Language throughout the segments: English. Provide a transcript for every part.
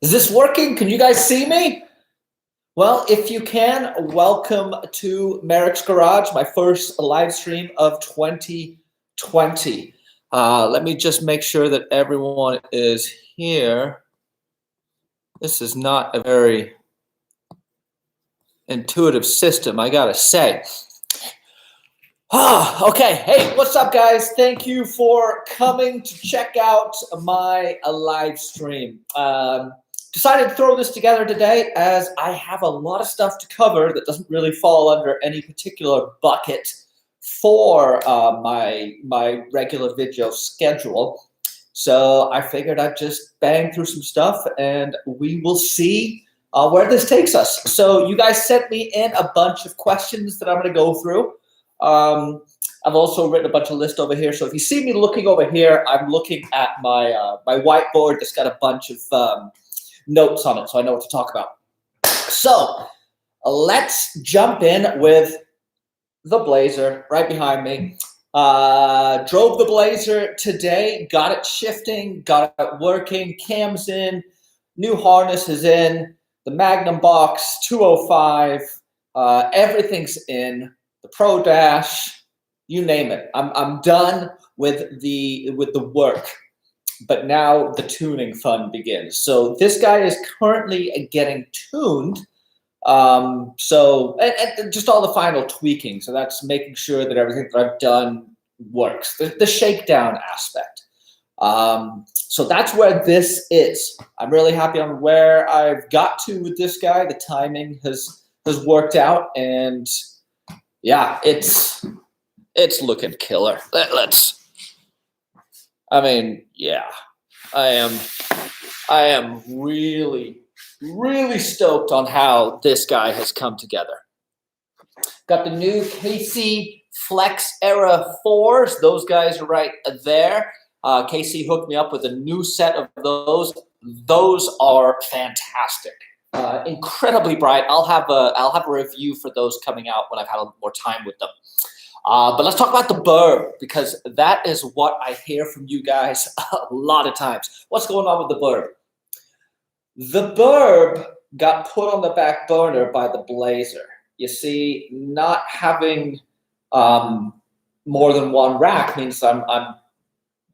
Is this working? Can you guys see me? Well, if you can, welcome to Merricks Garage, my first live stream of 2020. Let me just make sure that everyone is here. This is not a very intuitive system, I gotta say. Okay. Hey, what's up, guys? Thank you for coming to check out my live stream. Decided to throw this together today as I have a lot of stuff to cover that doesn't really fall under any particular bucket for my regular video schedule. So I figured I'd just bang through some stuff and we will see where this takes us. So you guys sent me in a bunch of questions that I'm going to go through. I've also written a bunch of lists over here. So if you see me looking over here, I'm looking at my my whiteboard that's got a bunch of notes on it, so I know what to talk about. So let's jump in with the Blazer right behind me. Drove the Blazer today, got it shifting, got it working, cams in, new harness is in, the Magnum Box 205, everything's in, the Pro Dash, you name it. I'm done with the work. But now the tuning fun begins. So this guy is currently getting tuned. And just all the final tweaking. So that's making sure that everything that I've done works. The shakedown aspect. So that's where this is. I'm really happy on where I've got to with this guy. The timing has worked out, and yeah, it's looking killer. Yeah, I am really, really stoked on how this guy has come together. Got the new KC Flex Era 4s. Those guys are right there. KC hooked me up with a new set of those. Those are fantastic. Incredibly bright. I'll have a review for those coming out when I've had a little more time with them. But let's talk about the Burb, because that is what I hear from you guys a lot of times. What's going on with the Burb? The Burb got put on the back burner by the Blazer. You see, not having more than one rack means I'm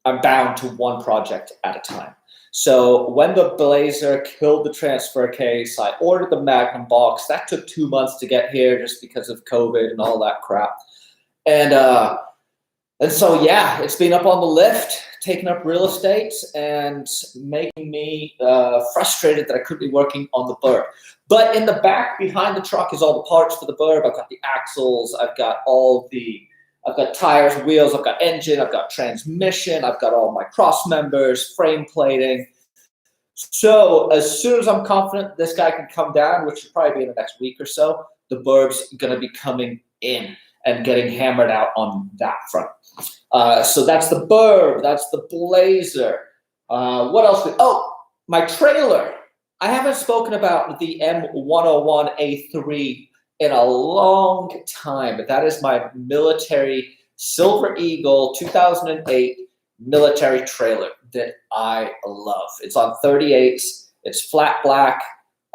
bound to one project at a time. So when the Blazer killed the transfer case, I ordered the Magnum Box. That took 2 months to get here just because of COVID and all that crap. And so, yeah, it's been up on the lift, taking up real estate, and making me frustrated that I could be working on the Burb. But in the back behind the truck is all the parts for the Burb. I've got the axles, I've got tires, wheels, I've got engine, I've got transmission, I've got all my cross members, frame plating. So as soon as I'm confident this guy can come down, which will probably be in the next week or so, the Burb's going to be coming in and getting hammered out on that front. So that's the Burb, that's the Blazer. What else? My trailer. I haven't spoken about the M101A3 in a long time, but that is my military Silver Eagle 2008 military trailer that I love. It's on 38s. It's flat black.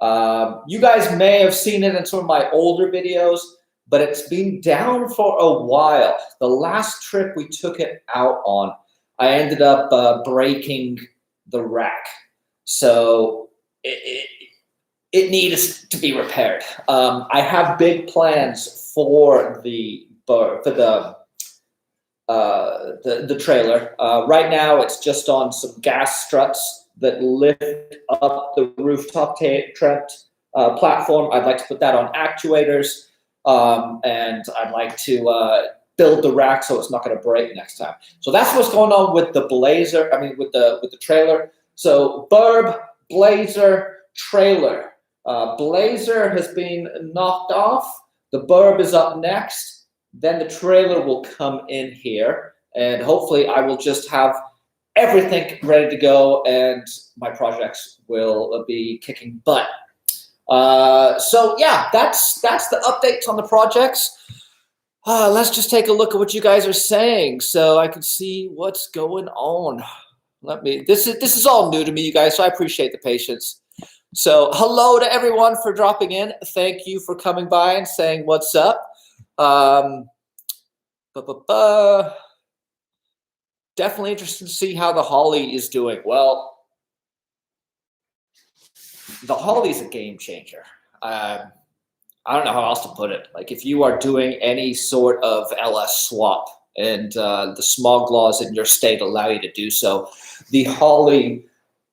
You guys may have seen it in some of my older videos, but it's been down for a while. The last trip we took it out on, I ended up breaking the rack. So it needs to be repaired. I have big plans for the trailer. Right now, it's just on some gas struts that lift up the rooftop platform. I'd like to put that on actuators. And I'd like to build the rack so it's not going to break next time. So that's what's going on with the Blazer. With the trailer. So Burb, Blazer, trailer. Blazer has been knocked off. The Burb is up next. Then the trailer will come in here, and hopefully I will just have everything ready to go, and my projects will be kicking butt. So yeah, that's the updates on the projects. Let's just take a look at what you guys are saying so I can see what's going on. This is all new to me, you guys, so I appreciate the patience. So hello to everyone for dropping in. Thank you for coming by and saying what's up. Definitely interested to see how the Holly is doing. Well, the Holly is a game changer. I don't know how else to put it. Like if you are doing any sort of LS swap and the smog laws in your state allow you to do so, the Holly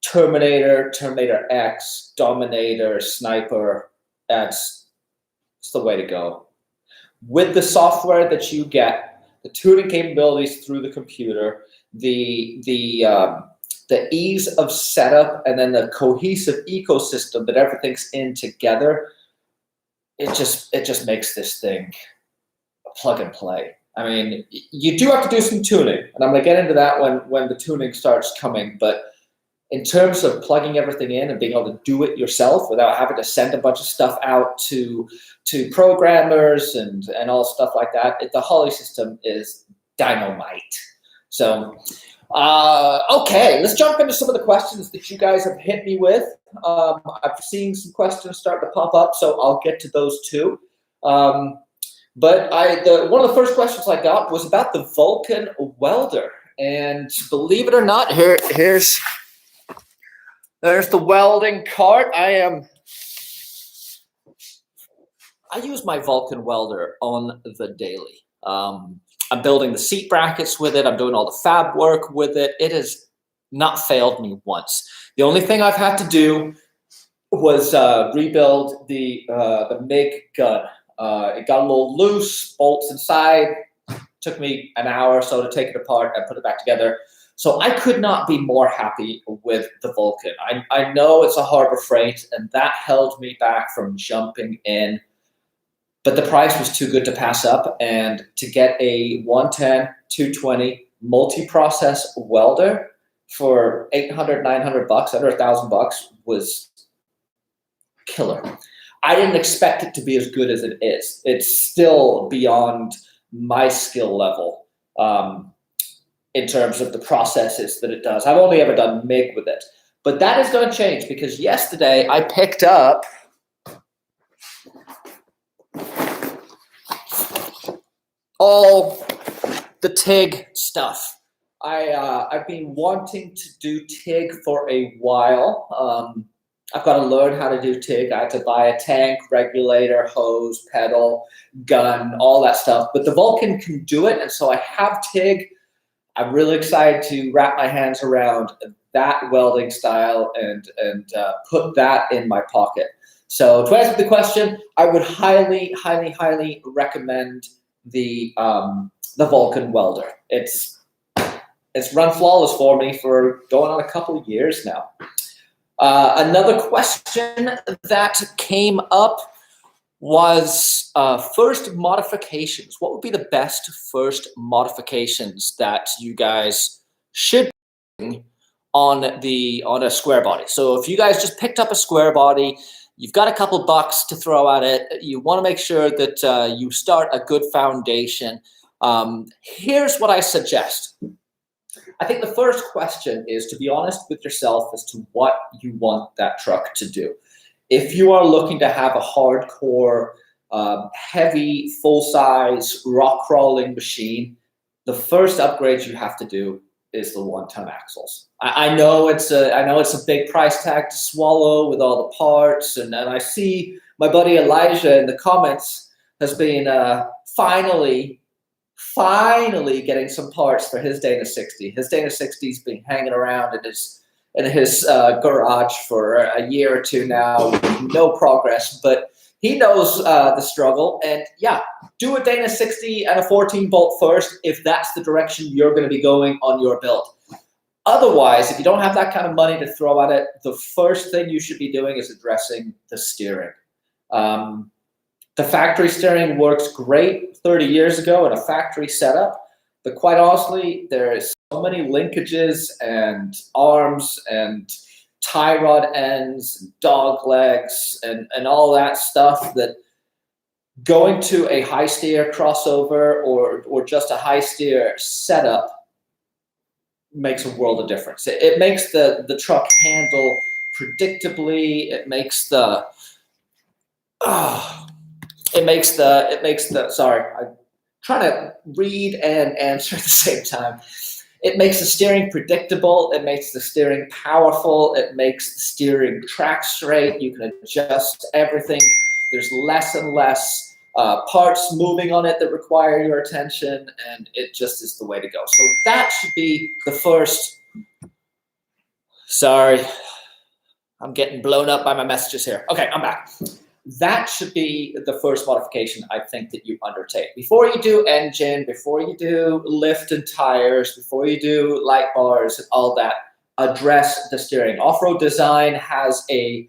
Terminator, Terminator X, Dominator, Sniper, it's the way to go. With the software that you get, the tuning capabilities through the computer, the ease of setup, and then the cohesive ecosystem that everything's in together, it just makes this thing a plug and play. I mean, you do have to do some tuning, and I'm going to get into that when the tuning starts coming, but in terms of plugging everything in and being able to do it yourself without having to send a bunch of stuff out to programmers and all stuff like that, the Holly system is dynamite. So, okay, let's jump into some of the questions that you guys have hit me with. I've seen some questions starting to pop up, so I'll get to those too. But one of the first questions I got was about the Vulcan welder, and believe it or not, there's the welding cart. I use my Vulcan welder on the daily. I'm building the seat brackets with it. I'm doing all the fab work with it. It has not failed me once. The only thing I've had to do was rebuild the MIG gun. It got a little loose, bolts inside. Took me an hour or so to take it apart and put it back together. So I could not be more happy with the Vulcan. I know it's a Harbor Freight, and that held me back from jumping in. But the price was too good to pass up, and to get a 110, 220 multi-process welder for $800, $900, under $1,000 was killer. I didn't expect it to be as good as it is. It's still beyond my skill level in terms of the processes that it does. I've only ever done MIG with it. But that is going to change because yesterday I picked up all the TIG stuff. I've been wanting to do TIG for a while. I've got to learn how to do TIG. I had to buy a tank, regulator, hose, pedal, gun, all that stuff. But the Vulcan can do it, and so I have TIG. I'm really excited to wrap my hands around that welding style and put that in my pocket. So to answer the question, I would highly, highly, highly recommend the Vulcan welder. It's run flawless for me for going on a couple of years now. Another question that came up was first modifications. What would be the best first modifications that you guys should bring on a square body? So if you guys just picked up a square body, you've got a couple bucks to throw at it, you want to make sure that you start a good foundation. Here's what I suggest. I think the first question is to be honest with yourself as to what you want that truck to do. If you are looking to have a hardcore, heavy, full-size, rock-crawling machine, the first upgrade you have to do is the one-ton axles. I know it's a big price tag to swallow with all the parts, and I see my buddy Elijah in the comments has been finally getting some parts for his Dana 60. His Dana 60's been hanging around in his garage for a year or two now, with no progress, but he knows the struggle. And yeah, do a Dana 60 and a 14 bolt first if that's the direction you're going to be going on your build. Otherwise, if you don't have that kind of money to throw at it, the first thing you should be doing is addressing the steering. The factory steering works great 30 years ago in a factory setup, but quite honestly, there is so many linkages and arms and tie rod ends, and dog legs, and all that stuff that going to a high steer crossover or just a high steer setup makes a world of difference. It makes the truck handle predictably. It makes the sorry, I'm trying to read and answer at the same time. It makes the steering predictable. It makes the steering powerful. It makes the steering track straight. You can adjust everything. There's less and less parts moving on it that require your attention, and it just is the way to go. So that should be the first. Sorry, I'm getting blown up by my messages here. Okay, I'm back. That should be the first modification I think that you undertake. Before you do engine, before you do lift and tires, before you do light bars and all that, address the steering. OffRoad Design has a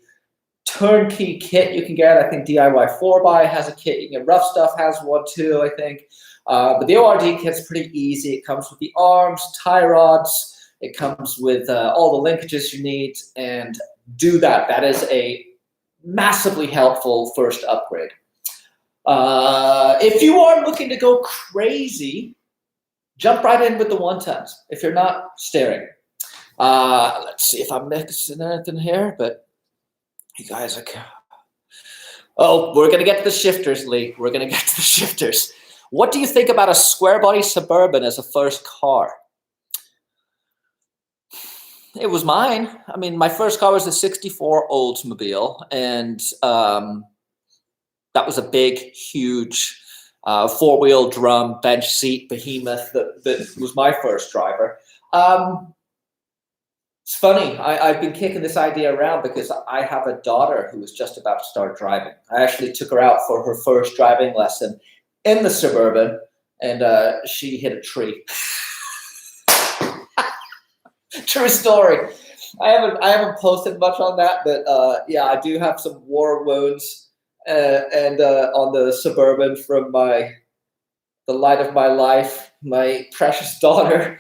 turnkey kit you can get. I think DIY 4x has a kit. You can get Rough Stuff has one too, I think. But the ORD kit's pretty easy. It comes with the arms, tie rods. It comes with all the linkages you need, and do that. That is a massively helpful first upgrade. If you are looking to go crazy, jump right in with the 1-tons if you're not steering. Let's see if I'm mixing anything here, but you guys are... Oh, we're going to get to the shifters, Lee. We're going to get to the shifters. What do you think about a square body Suburban as a first car? It was mine. I mean, my first car was a 64 Oldsmobile, and that was a big, huge four-wheel drum bench seat behemoth that was my first driver. It's funny. I've been kicking this idea around because I have a daughter who is just about to start driving. I actually took her out for her first driving lesson in the Suburban, and she hit a tree. True story. I haven't posted much on that, but yeah, I do have some war wounds and on the Suburban from the light of my life. My precious daughter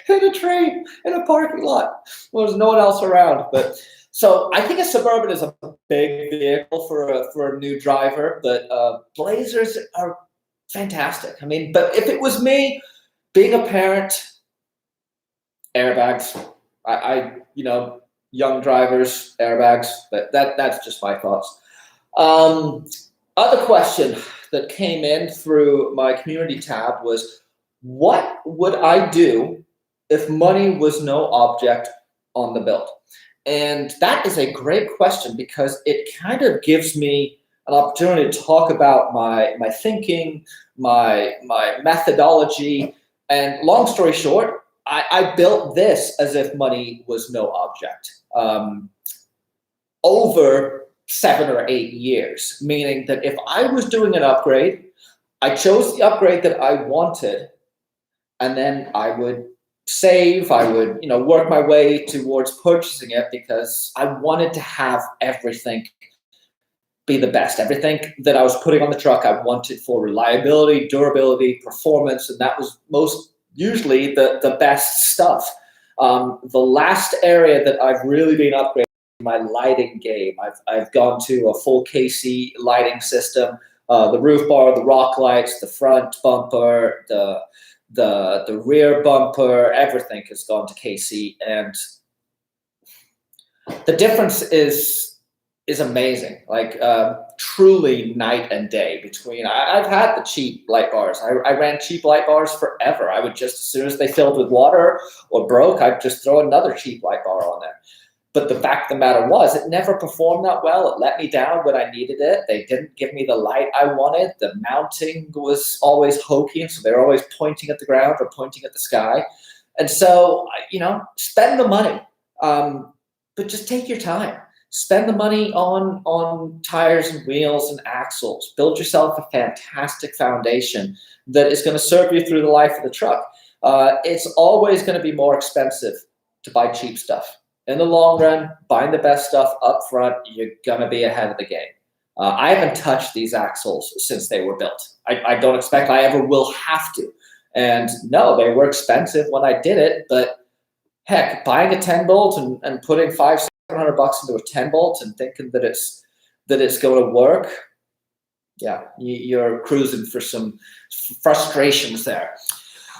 hit a tree in a parking lot. Well, there's no one else around, but so I think a Suburban is a big vehicle for a new driver, but Blazers are fantastic. I mean, but if it was me, being a parent, airbags. Young drivers, airbags. But that's just my thoughts. Other question that came in through my community tab was, what would I do if money was no object on the build? And that is a great question because it kind of gives me an opportunity to talk about my thinking, my methodology, and long story short, I built this as if money was no object over 7 or 8 years, meaning that if I was doing an upgrade, I chose the upgrade that I wanted, and then I would save, I would work my way towards purchasing it because I wanted to have everything be the best. Everything that I was putting on the truck, I wanted for reliability, durability, performance, and that was usually the best stuff. The last area that I've really been upgrading is my lighting game. I've gone to a full KC lighting system, the roof bar, the rock lights, the front bumper, the rear bumper, everything has gone to KC, and the difference is amazing. Like truly night and day between. I've had the cheap light bars. I ran cheap light bars forever. I would just, as soon as they filled with water or broke, I'd just throw another cheap light bar on there. But the fact of the matter was, it never performed that well. It let me down when I needed it. They didn't give me the light I wanted. The mounting was always hokey, and so they were always pointing at the ground or pointing at the sky. And so, spend the money, but just take your time. Spend the money on tires and wheels and axles. Build yourself a fantastic foundation that is going to serve you through the life of the truck. It's always going to be more expensive to buy cheap stuff. In the long run, buying the best stuff up front, you're going to be ahead of the game. I haven't touched these axles since they were built. I don't expect I ever will have to. And no, they were expensive when I did it, but heck, buying a 10-bolt and putting $500-$700 into a 10-bolt and thinking that it's going to work, yeah, you're cruising for some frustrations there.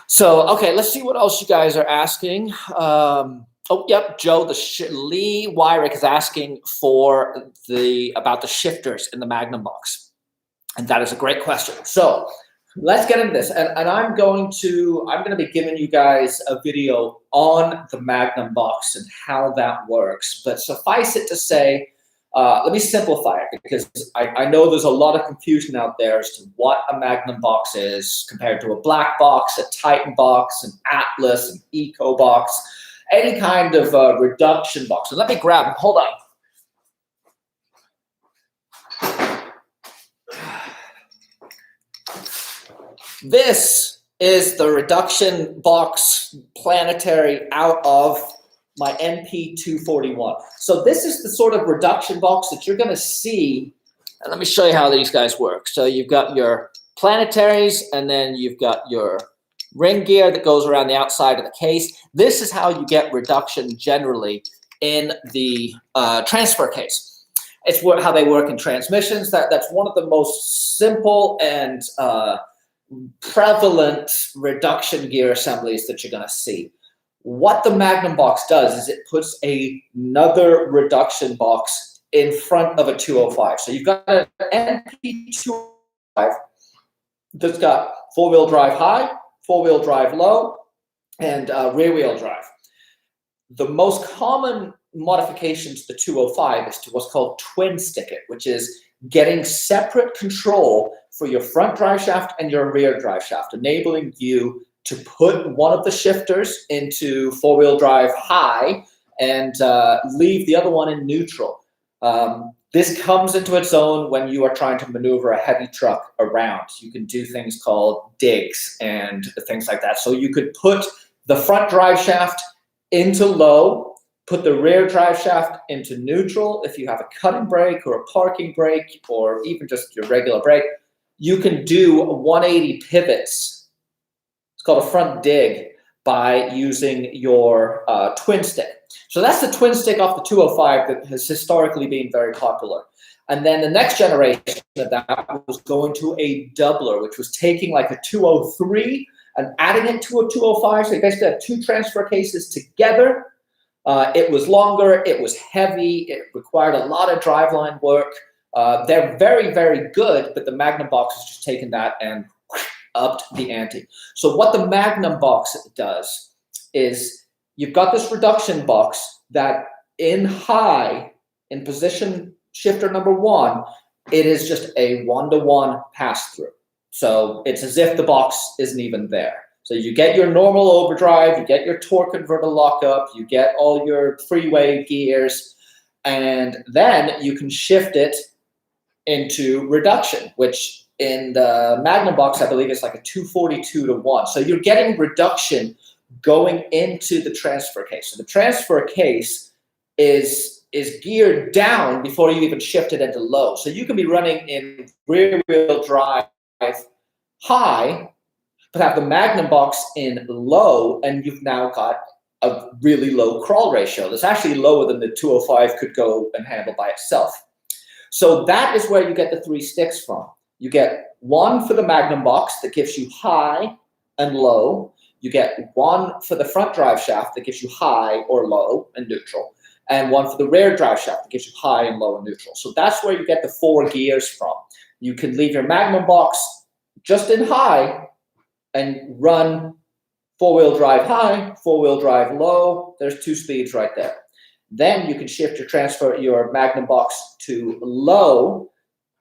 So, okay, let's see what else you guys are asking. Oh, yep, Joe, Lee Wyrick is asking for about the shifters in the Magnum Box. And that is a great question. So let's get into this. And I'm going to be giving you guys a video on the Magnum Box and how that works. But suffice it to say, let me simplify it, because I know there's a lot of confusion out there as to what a Magnum Box is compared to a black box, a Titan box, an Atlas, an Eco box, any kind of reduction box. So let me grab them. Hold on. This is the reduction box planetary out of my NP241. So this is the sort of reduction box that you're going to see. And let me show you how these guys work. So you've got your planetaries, and then you've got your ring gear that goes around the outside of the case. This is how you get reduction generally in the transfer case. It's how they work in transmissions. That's one of the most simple and prevalent reduction gear assemblies that you're going to see. What the Magnum Box does is it puts another reduction box in front of a 205. So you've got an NP205 that's got four-wheel drive high, four-wheel drive low, and rear-wheel drive. The most common modification to the 205 is to what's called twin stick it, which is getting separate control for your front drive shaft and your rear drive shaft, enabling you to put one of the shifters into four-wheel drive high and leave the other one in neutral. This comes into its own when you are trying to maneuver a heavy truck around. You can do things called digs and things like that. So you could put the front drive shaft into low, put the rear drive shaft into neutral. If you have a cutting brake or a parking brake or even just your regular brake, you can do 180 pivots. It's called a front dig by using your twin stick. So that's the twin stick off the 205 that has historically been very popular. And then the next generation of that was going to a doubler, which was taking like a 203 and adding it to a 205. So you basically had two transfer cases together. It was longer, it was heavy, it required a lot of driveline work. They're very, very good, but the Magnum Box has just taken that and upped the ante. So what the Magnum Box does is you've got this reduction box that in high, in position shifter number 1, it is just a one-to-one pass-through. So it's as if the box isn't even there. So you get your normal overdrive, you get your torque converter lockup, you get all your freeway gears, and then you can shift it into reduction, which in the Magnum Box, I believe it's like a 242 to 1. So you're getting reduction going into the transfer case. So the transfer case is geared down before you even shift it into low. So you can be running in rear-wheel drive high, but have the Magnum Box in low, and you've now got a really low crawl ratio. That's actually lower than the 205 could go and handle by itself. So that is where you get the 3 sticks from. You get one for the Magnum Box that gives you high and low. You get one for the front drive shaft that gives you high or low and neutral, and one for the rear drive shaft that gives you high and low and neutral. So that's where you get the 4 gears from. You can leave your Magnum Box just in high and run four-wheel drive high, four-wheel drive low. There's 2 speeds right there. Then you can shift your Magnum Box to low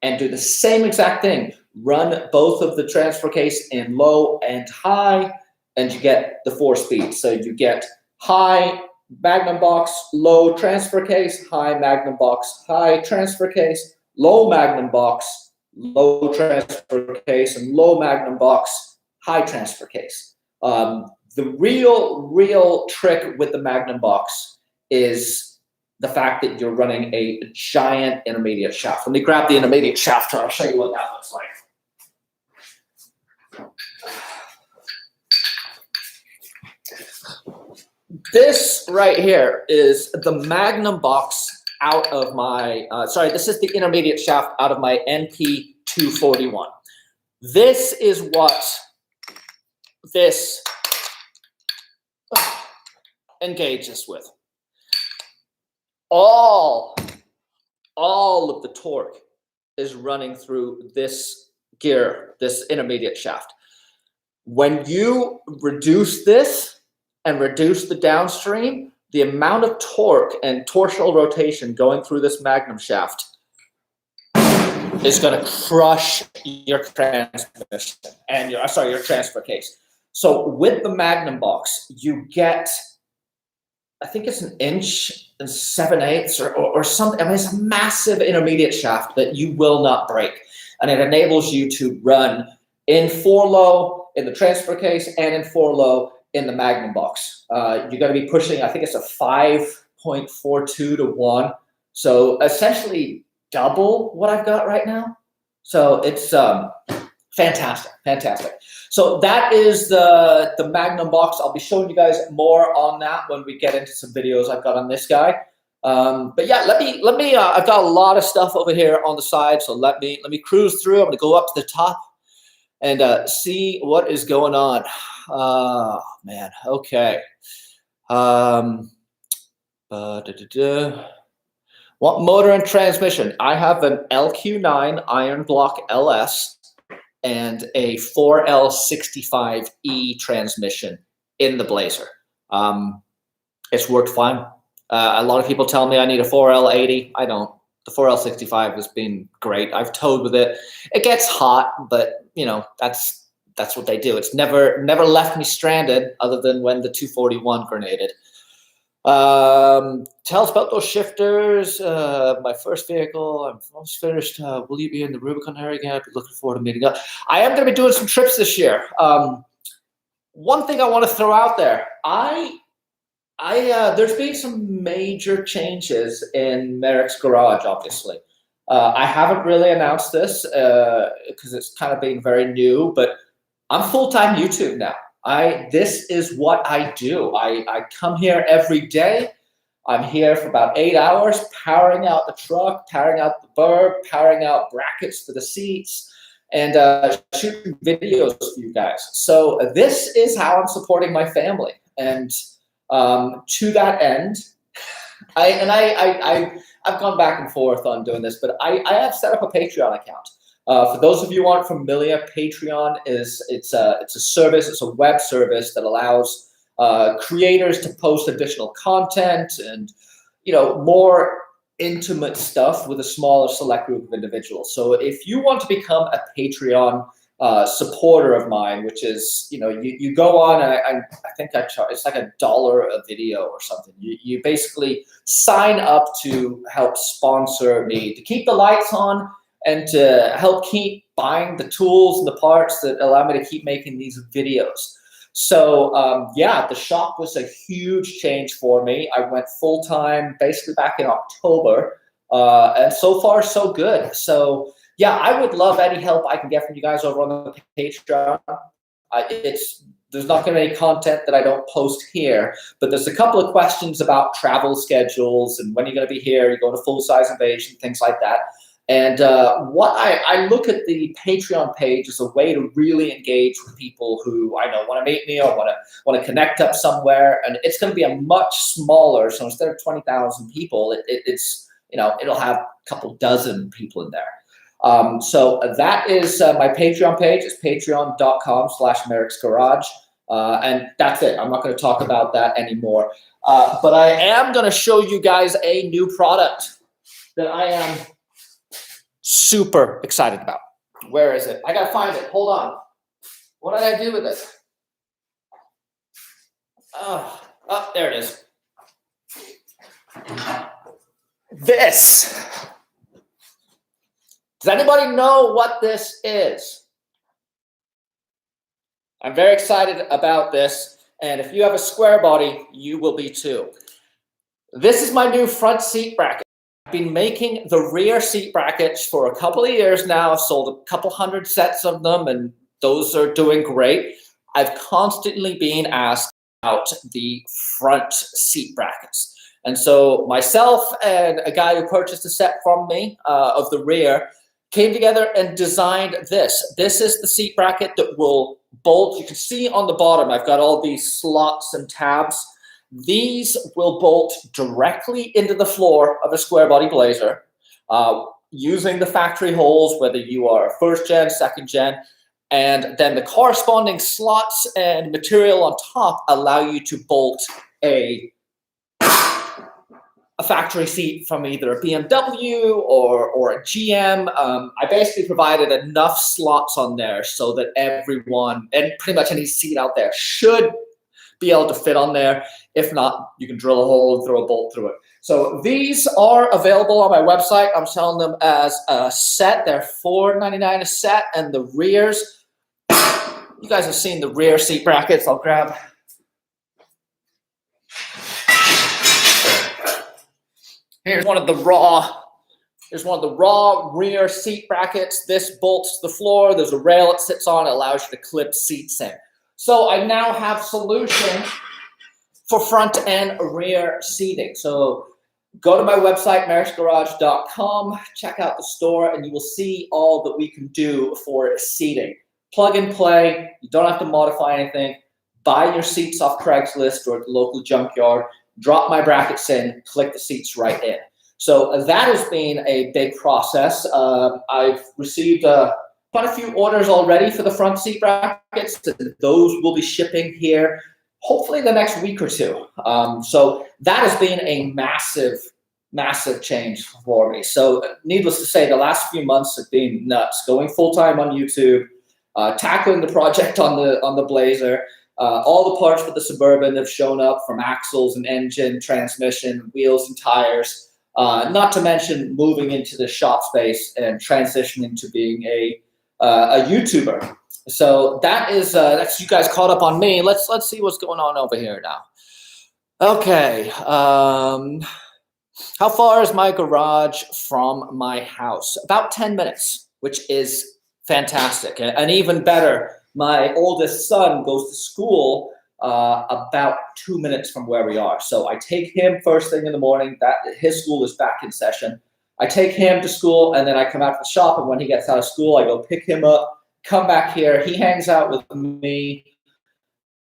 and do the same exact thing. Run both of the transfer case in low and high, and you get the 4 speeds. So you get high Magnum Box, low transfer case, high Magnum Box, high transfer case, low Magnum Box, low transfer case, and low Magnum Box, high transfer case. The real trick with the Magnum Box is the fact that you're running a giant intermediate shaft. Let me grab the intermediate shaft and I'll show you what that looks like. This right here is the Magnum Box out of my, this is the intermediate shaft out of my NP241. This is what this engages with. All of the torque is running through this gear, this intermediate shaft. When you reduce this and reduce the downstream, the amount of torque and torsional rotation going through this Magnum shaft is going to crush your transmission and your transfer case. So with the Magnum Box, you get, I think it's 1 7/8 or something. I mean, it's a massive intermediate shaft that you will not break. And it enables you to run in 4-low in the transfer case and in 4-low in the Magnum Box. You're going to be pushing, I think it's a 5.42 to 1. So essentially double what I've got right now. So it's fantastic, fantastic. So that is the Magnum Box. I'll be showing you guys more on that when we get into some videos I've got on this guy. But yeah, let me. I've got a lot of stuff over here on the side, so let me cruise through. I'm gonna go up to the top and see what is going on. Oh man, okay. What motor and transmission? I have an LQ9 Iron Block LS and a 4L65E transmission in the Blazer. It's worked fine. A lot of people tell me I need a 4L80. I don't. The 4L65 has been great. I've towed with it. It gets hot, but you know that's what they do. It's never left me stranded, other than when the 241 grenaded. Tell us about those shifters. My first vehicle. I'm almost finished. Will you be in the Rubicon area again? I'd be looking forward to meeting up. I am going to be doing some trips this year. One thing I want to throw out there. There's been some major changes in Merricks Garage, obviously. I haven't really announced this because it's kind of being very new, but I'm full-time YouTube now. This is what I do. I come here every day. I'm here for about 8 hours, powering out the truck, powering out the burb, powering out brackets for the seats, and shooting videos for you guys. So this is how I'm supporting my family. And to that end, I've gone back and forth on doing this, but I have set up a Patreon account. For those of you who aren't familiar, Patreon it's a service, it's a web service that allows creators to post additional content and more intimate stuff with a smaller select group of individuals. So if you want to become a Patreon supporter of mine, which is you go on, I think I charge, it's like $1 a video or something. You basically sign up to help sponsor me to keep the lights on and to help keep buying the tools and the parts that allow me to keep making these videos. So yeah, the shop was a huge change for me. I went full-time basically back in October, and so far so good. So yeah, I would love any help I can get from you guys over on the Patreon. There's not going to be any content that I don't post here, but there's a couple of questions about travel schedules and when you're going to be here, you're going to full-size invasion, things like that. And what I look at the Patreon page as a way to really engage with people who I know want to meet me or want to connect up somewhere. And it's going to be a much smaller. So instead of 20,000 people, it's it'll have a couple dozen people in there. So that is my Patreon page. It's patreon.com/MerricksGarage. And that's it. I'm not going to talk about that anymore. But I am going to show you guys a new product that I am super excited about. Where is it? I got to find it. Hold on. What did I do with it? Oh, there it is. This. Does anybody know what this is? I'm very excited about this, and if you have a square body, you will be too. This is my new front seat bracket. I've been making the rear seat brackets for a couple of years now. I've sold a couple hundred sets of them, and those are doing great. I've constantly been asked about the front seat brackets. And so myself and a guy who purchased a set from me of the rear came together and designed this. This is the seat bracket that will bolt. You can see on the bottom, I've got all these slots and tabs. These will bolt directly into the floor of a square body Blazer using the factory holes, whether you are first gen, second gen, and then the corresponding slots and material on top allow you to bolt a factory seat from either a BMW or a GM. I basically provided enough slots on there so that everyone, and pretty much any seat out there, should be able to fit on there. If not, you can drill a hole and throw a bolt through it. So these are available on my website. I'm selling them as a set. They're $4.99 a set, and the rears, you guys have seen the rear seat brackets. I'll grab. Here's one of the raw. Here's one of the raw rear seat brackets. This bolts to the floor. There's a rail it sits on. It allows you to clip seats in. So I now have solution for front and rear seating. So go to my website, merricksgarage.com, check out the store, and you will see all that we can do for seating. Plug and play. You don't have to modify anything. Buy your seats off Craigslist or at the local junkyard. Drop my brackets in, click the seats right in. So that has been a big process. I've received quite a few orders already for the front seat brackets. Those will be shipping here hopefully the next week or two. So that has been a massive, massive change for me. So needless to say, the last few months have been nuts. Going full-time on YouTube, tackling the project on the Blazer. All the parts for the Suburban have shown up, from axles and engine, transmission, wheels and tires. Not to mention moving into the shop space and transitioning to being a YouTuber. So that's you guys caught up on me. Let's see what's going on over here now. Okay. How far is my garage from my house? About 10 minutes, which is fantastic. And even better, my oldest son goes to school about 2 minutes from where we are. So I take him first thing in the morning. His school is back in session. I take him to school, and then I come out to the shop, and when he gets out of school, I go pick him up, come back here. He hangs out with me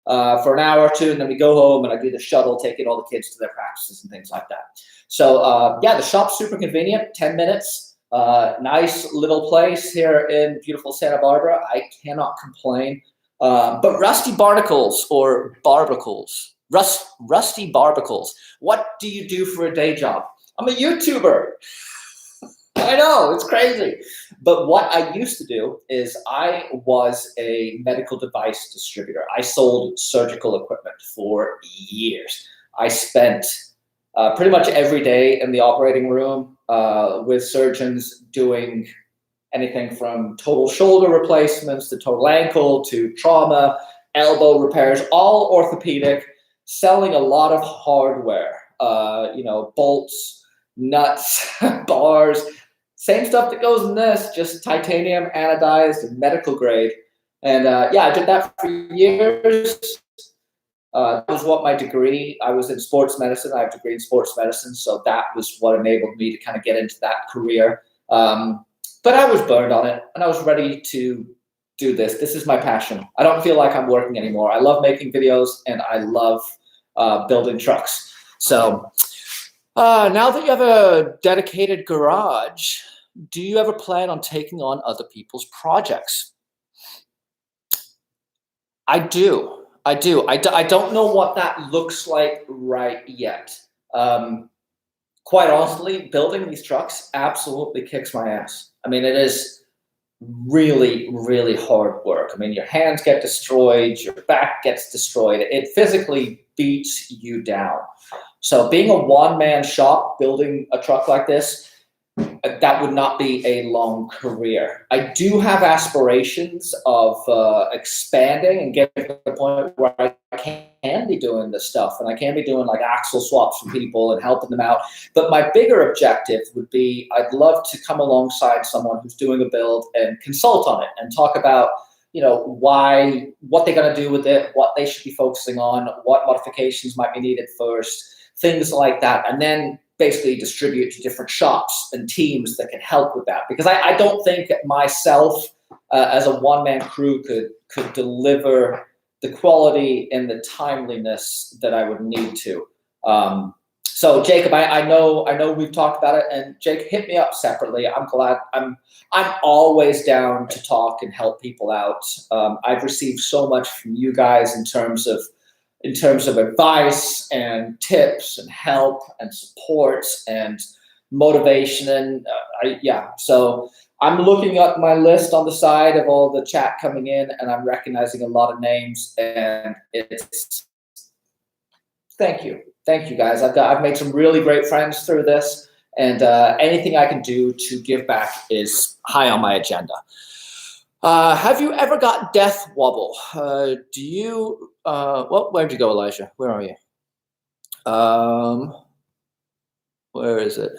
for an hour or two, and then we go home, and I do the shuttle, taking all the kids to their practices and things like that. So yeah, the shop's super convenient, 10 minutes. Nice little place here in beautiful Santa Barbara. I cannot complain. But rusty barnacles or barbacles, rusty barbacles. What do you do for a day job? I'm a YouTuber. I know, it's crazy. But what I used to do is I was a medical device distributor. I sold surgical equipment for years. I spent pretty much every day in the operating room with surgeons doing anything from total shoulder replacements to total ankle to trauma, elbow repairs, all orthopedic, selling a lot of hardware, bolts, nuts, bars, same stuff that goes in this, just titanium anodized and medical grade. And yeah, I did that for years. That was what my degree, I was in sports medicine. I have a degree in sports medicine. So that was what enabled me to kind of get into that career. But I was burned on it, and I was ready to do this. This is my passion. I don't feel like I'm working anymore. I love making videos, and I love building trucks. So now that you have a dedicated garage, do you ever plan on taking on other people's projects? I do. I don't know what that looks like right yet. Quite honestly, building these trucks absolutely kicks my ass. I mean, it is really, really hard work. I mean, your hands get destroyed, your back gets destroyed. It physically beats you down. So being a one-man shop building a truck like this, that would not be a long career. I do have aspirations of expanding and getting to the point where I can be doing this stuff, and I can be doing like axle swaps for people and helping them out. But my bigger objective would be, I'd love to come alongside someone who's doing a build and consult on it and talk about, what they're going to do with it, what they should be focusing on, what modifications might be needed first, things like that. And then basically distribute to different shops and teams that can help with that. Because I don't think myself as a one-man crew could deliver the quality and the timeliness that I would need to. So Jacob, I know we've talked about it, and Jake, hit me up separately. I'm glad. I'm always down to talk and help people out. I've received so much from you guys in terms of advice and tips and help and support and motivation, and so I'm looking at my list on the side of all the chat coming in, and I'm recognizing a lot of names, and it's thank you guys. I've made some really great friends through this, and anything I can do to give back is high on my agenda. Have you ever got death wobble? Do you where'd you go, Elijah? Where are you? Where is it?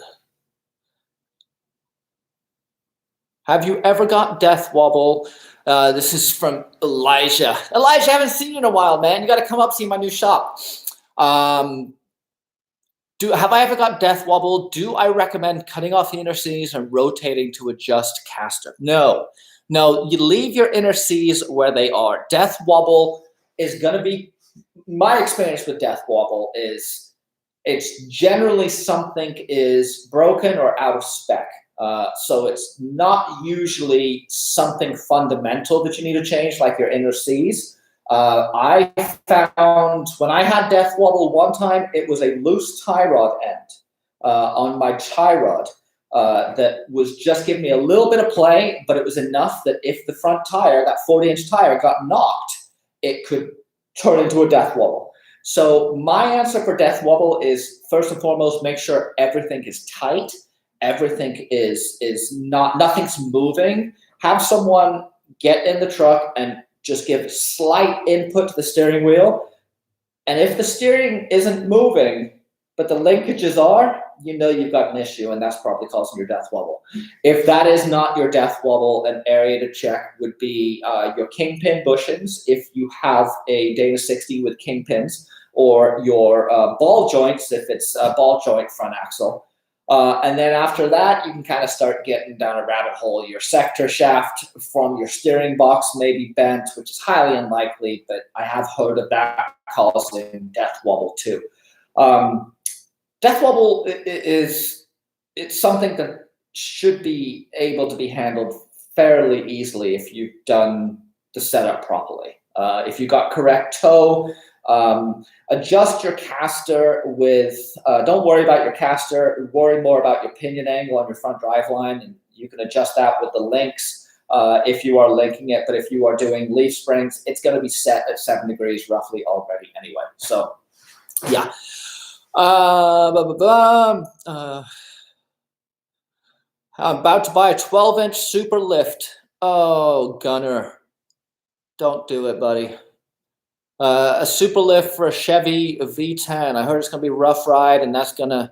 Have you ever got death wobble? This is from Elijah. Elijah, I haven't seen you in a while, man. You got to come up, see my new shop. Have I ever got death wobble? Do I recommend cutting off the inner Cs and rotating to adjust caster? No, you leave your inner Cs where they are. Death wobble is going to be, my experience with death wobble is it's generally something is broken or out of spec. So it's not usually something fundamental that you need to change, like your inner Cs. I found when I had death wobble one time, it was a loose tie rod end on my tie rod that was just giving me a little bit of play, but it was enough that if the front tire, that 40-inch tire, got knocked, it could turn into a death wobble. So my answer for death wobble is, first and foremost, make sure everything is tight. Everything is not, nothing's moving. Have someone get in the truck and just give slight input to the steering wheel. And if the steering isn't moving, but the linkages are, you know you've got an issue, and that's probably causing your death wobble. If that is not your death wobble, an area to check would be your kingpin bushings, if you have a Dana 60 with kingpins, or your ball joints, if it's a ball joint front axle. And then after that, you can kind of start getting down a rabbit hole. Your sector shaft from your steering box may be bent, which is highly unlikely, but I have heard of that causing death wobble too. Death wobble it's something that should be able to be handled fairly easily if you've done the setup properly. If you got correct toe, adjust your caster with, don't worry about your caster, worry more about your pinion angle on your front drive line, and you can adjust that with the links if you are linking it. But if you are doing leaf springs, it's going to be set at 7 degrees roughly already anyway. So yeah. I'm about to buy a 12-inch super lift. Oh, Gunner, don't do it, buddy. A super lift for a Chevy V10. I heard it's going to be a rough ride, and that's going to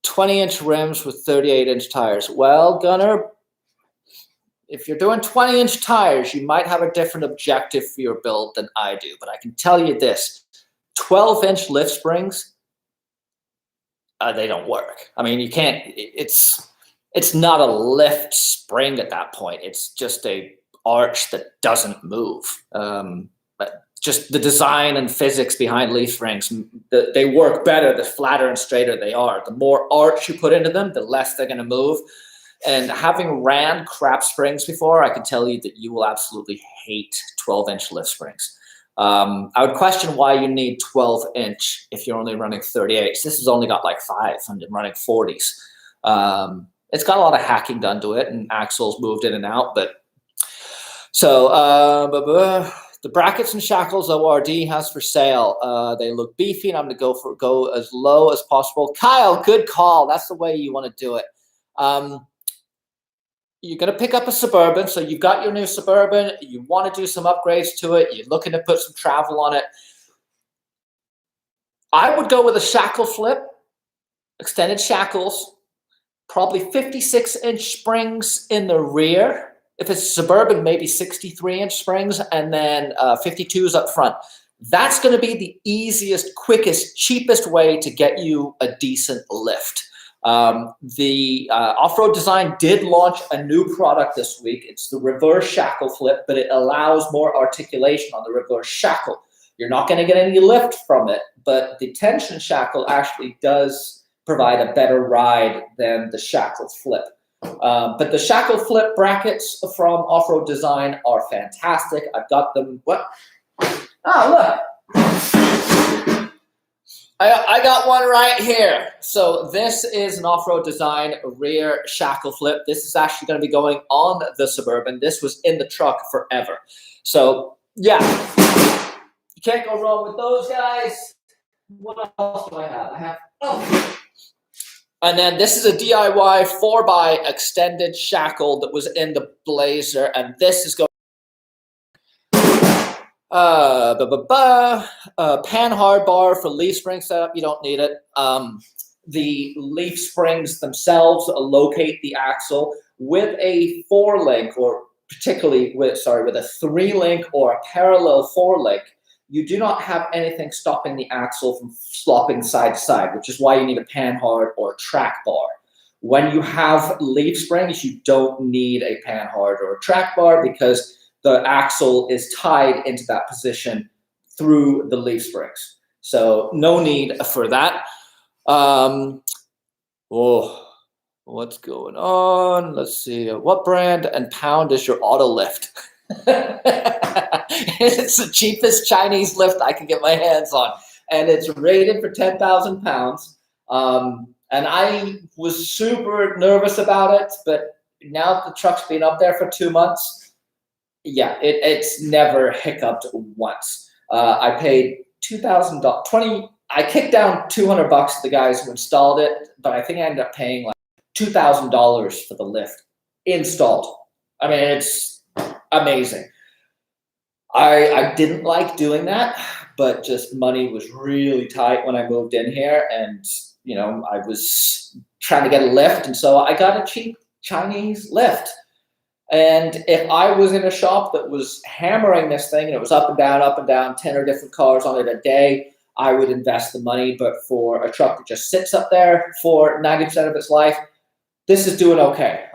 20-inch rims with 38-inch tires. Well, Gunner, if you're doing 20-inch tires, you might have a different objective for your build than I do. But I can tell you this, 12-inch lift springs, they don't work. I mean, you can't, it's not a lift spring at that point. It's just a arch that doesn't move. But just the design and physics behind leaf springs, they work better the flatter and straighter they are. The more arch you put into them, the less they're going to move. And having ran crap springs before, I can tell you that you will absolutely hate 12-inch lift springs. I would question why you need 12-inch if you're only running 38s. This has only got like 5 and I'm running 40s. It's got a lot of hacking done to it, and axles moved in and out. But so the brackets and shackles ORD has for sale. They look beefy, and I'm going to go as low as possible. Kyle, good call. That's the way you want to do it. You're going to pick up a Suburban. So you've got your new Suburban. You want to do some upgrades to it. You're looking to put some travel on it. I would go with a shackle flip, extended shackles, probably 56-inch springs in the rear. If it's Suburban, maybe 63-inch springs, and then 52s up front. That's going to be the easiest, quickest, cheapest way to get you a decent lift. OffRoad Design did launch a new product this week. It's the reverse shackle flip, but it allows more articulation on the reverse shackle. You're not going to get any lift from it, but the tension shackle actually does provide a better ride than the shackle flip. But the shackle flip brackets from OffRoad Design are fantastic. I've got them. What? Oh, look. I got one right here. So this is an OffRoad Design rear shackle flip. This is actually going to be going on the Suburban. This was in the truck forever. So yeah, you can't go wrong with those guys. What else do I have? I have, oh. And then this is a DIY 4x extended shackle that was in the Blazer. And this is going pan hard bar for leaf spring setup. You don't need it. The leaf springs themselves locate the axle with a 4-link, or particularly with a 3-link or a parallel 4-link. You do not have anything stopping the axle from flopping side to side, which is why you need a pan hard or a track bar. When you have leaf springs, you don't need a pan hard or a track bar because the axle is tied into that position through the leaf springs. So no need for that. What's going on? Let's see. What brand and pound is your auto lift? It's the cheapest Chinese lift I can get my hands on. And it's rated for 10,000 pounds. And I was super nervous about it, but now that the truck's been up there for 2 months, yeah, it's never hiccuped once. I paid $2,000. I kicked down $200 to the guys who installed it, but I think I ended up paying like $2,000 for the lift installed. I mean, it's amazing. I didn't like doing that, but just money was really tight when I moved in here, and you know, I was trying to get a lift, and so I got a cheap Chinese lift. And if I was in a shop that was hammering this thing and it was up and down, 10 or different cars on it a day, I would invest the money. But for a truck that just sits up there for 90% of its life, this is doing okay.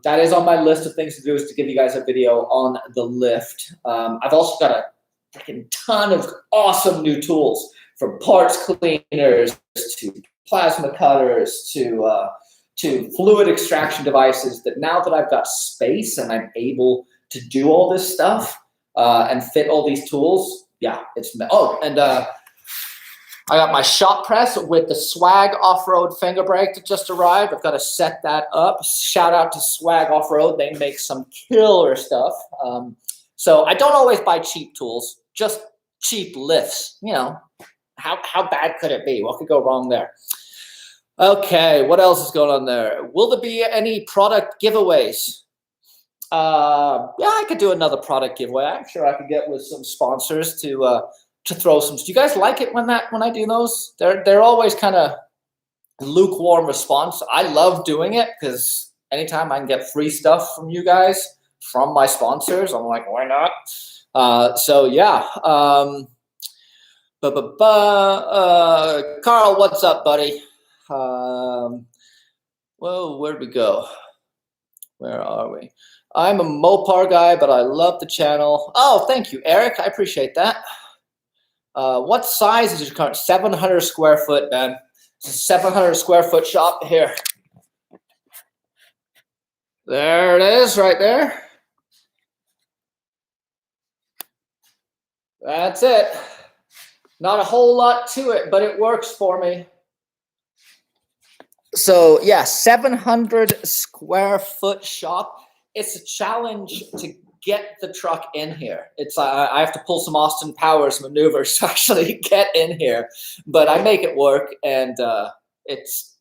That is on my list of things to do, is to give you guys a video on the lift. I've also got a freaking ton of awesome new tools, from parts cleaners to plasma cutters to fluid extraction devices, that now that I've got space and I'm able to do all this stuff and fit all these tools, yeah, it's, and I got my shop press with the Swag Off-Road finger brake that just arrived. I've got to set that up. Shout out to Swag Off-Road. They make some killer stuff. So I don't always buy cheap tools, just cheap lifts. You know, how bad could it be? What could go wrong there? Okay, what else is going on there? Will there be any product giveaways? Yeah, I could do another product giveaway. I'm sure I could get with some sponsors to throw some. Do you guys like it when I do those? They're always kind of lukewarm response. I love doing it because anytime I can get free stuff from you guys, from my sponsors, I'm like, why not? So yeah. Carl, what's up, buddy? Whoa, where'd we go? Where are we? I'm a Mopar guy, but I love the channel. Oh, thank you, Eric. I appreciate that. What size is your car? 700 square foot, man. It's a 700 square foot shop here. There it is, right there. That's it. Not a whole lot to it, but it works for me. So yeah, 700 square foot shop. It's a challenge to get the truck in here. It's I have to pull some Austin Powers maneuvers to actually get in here, but I make it work, and it's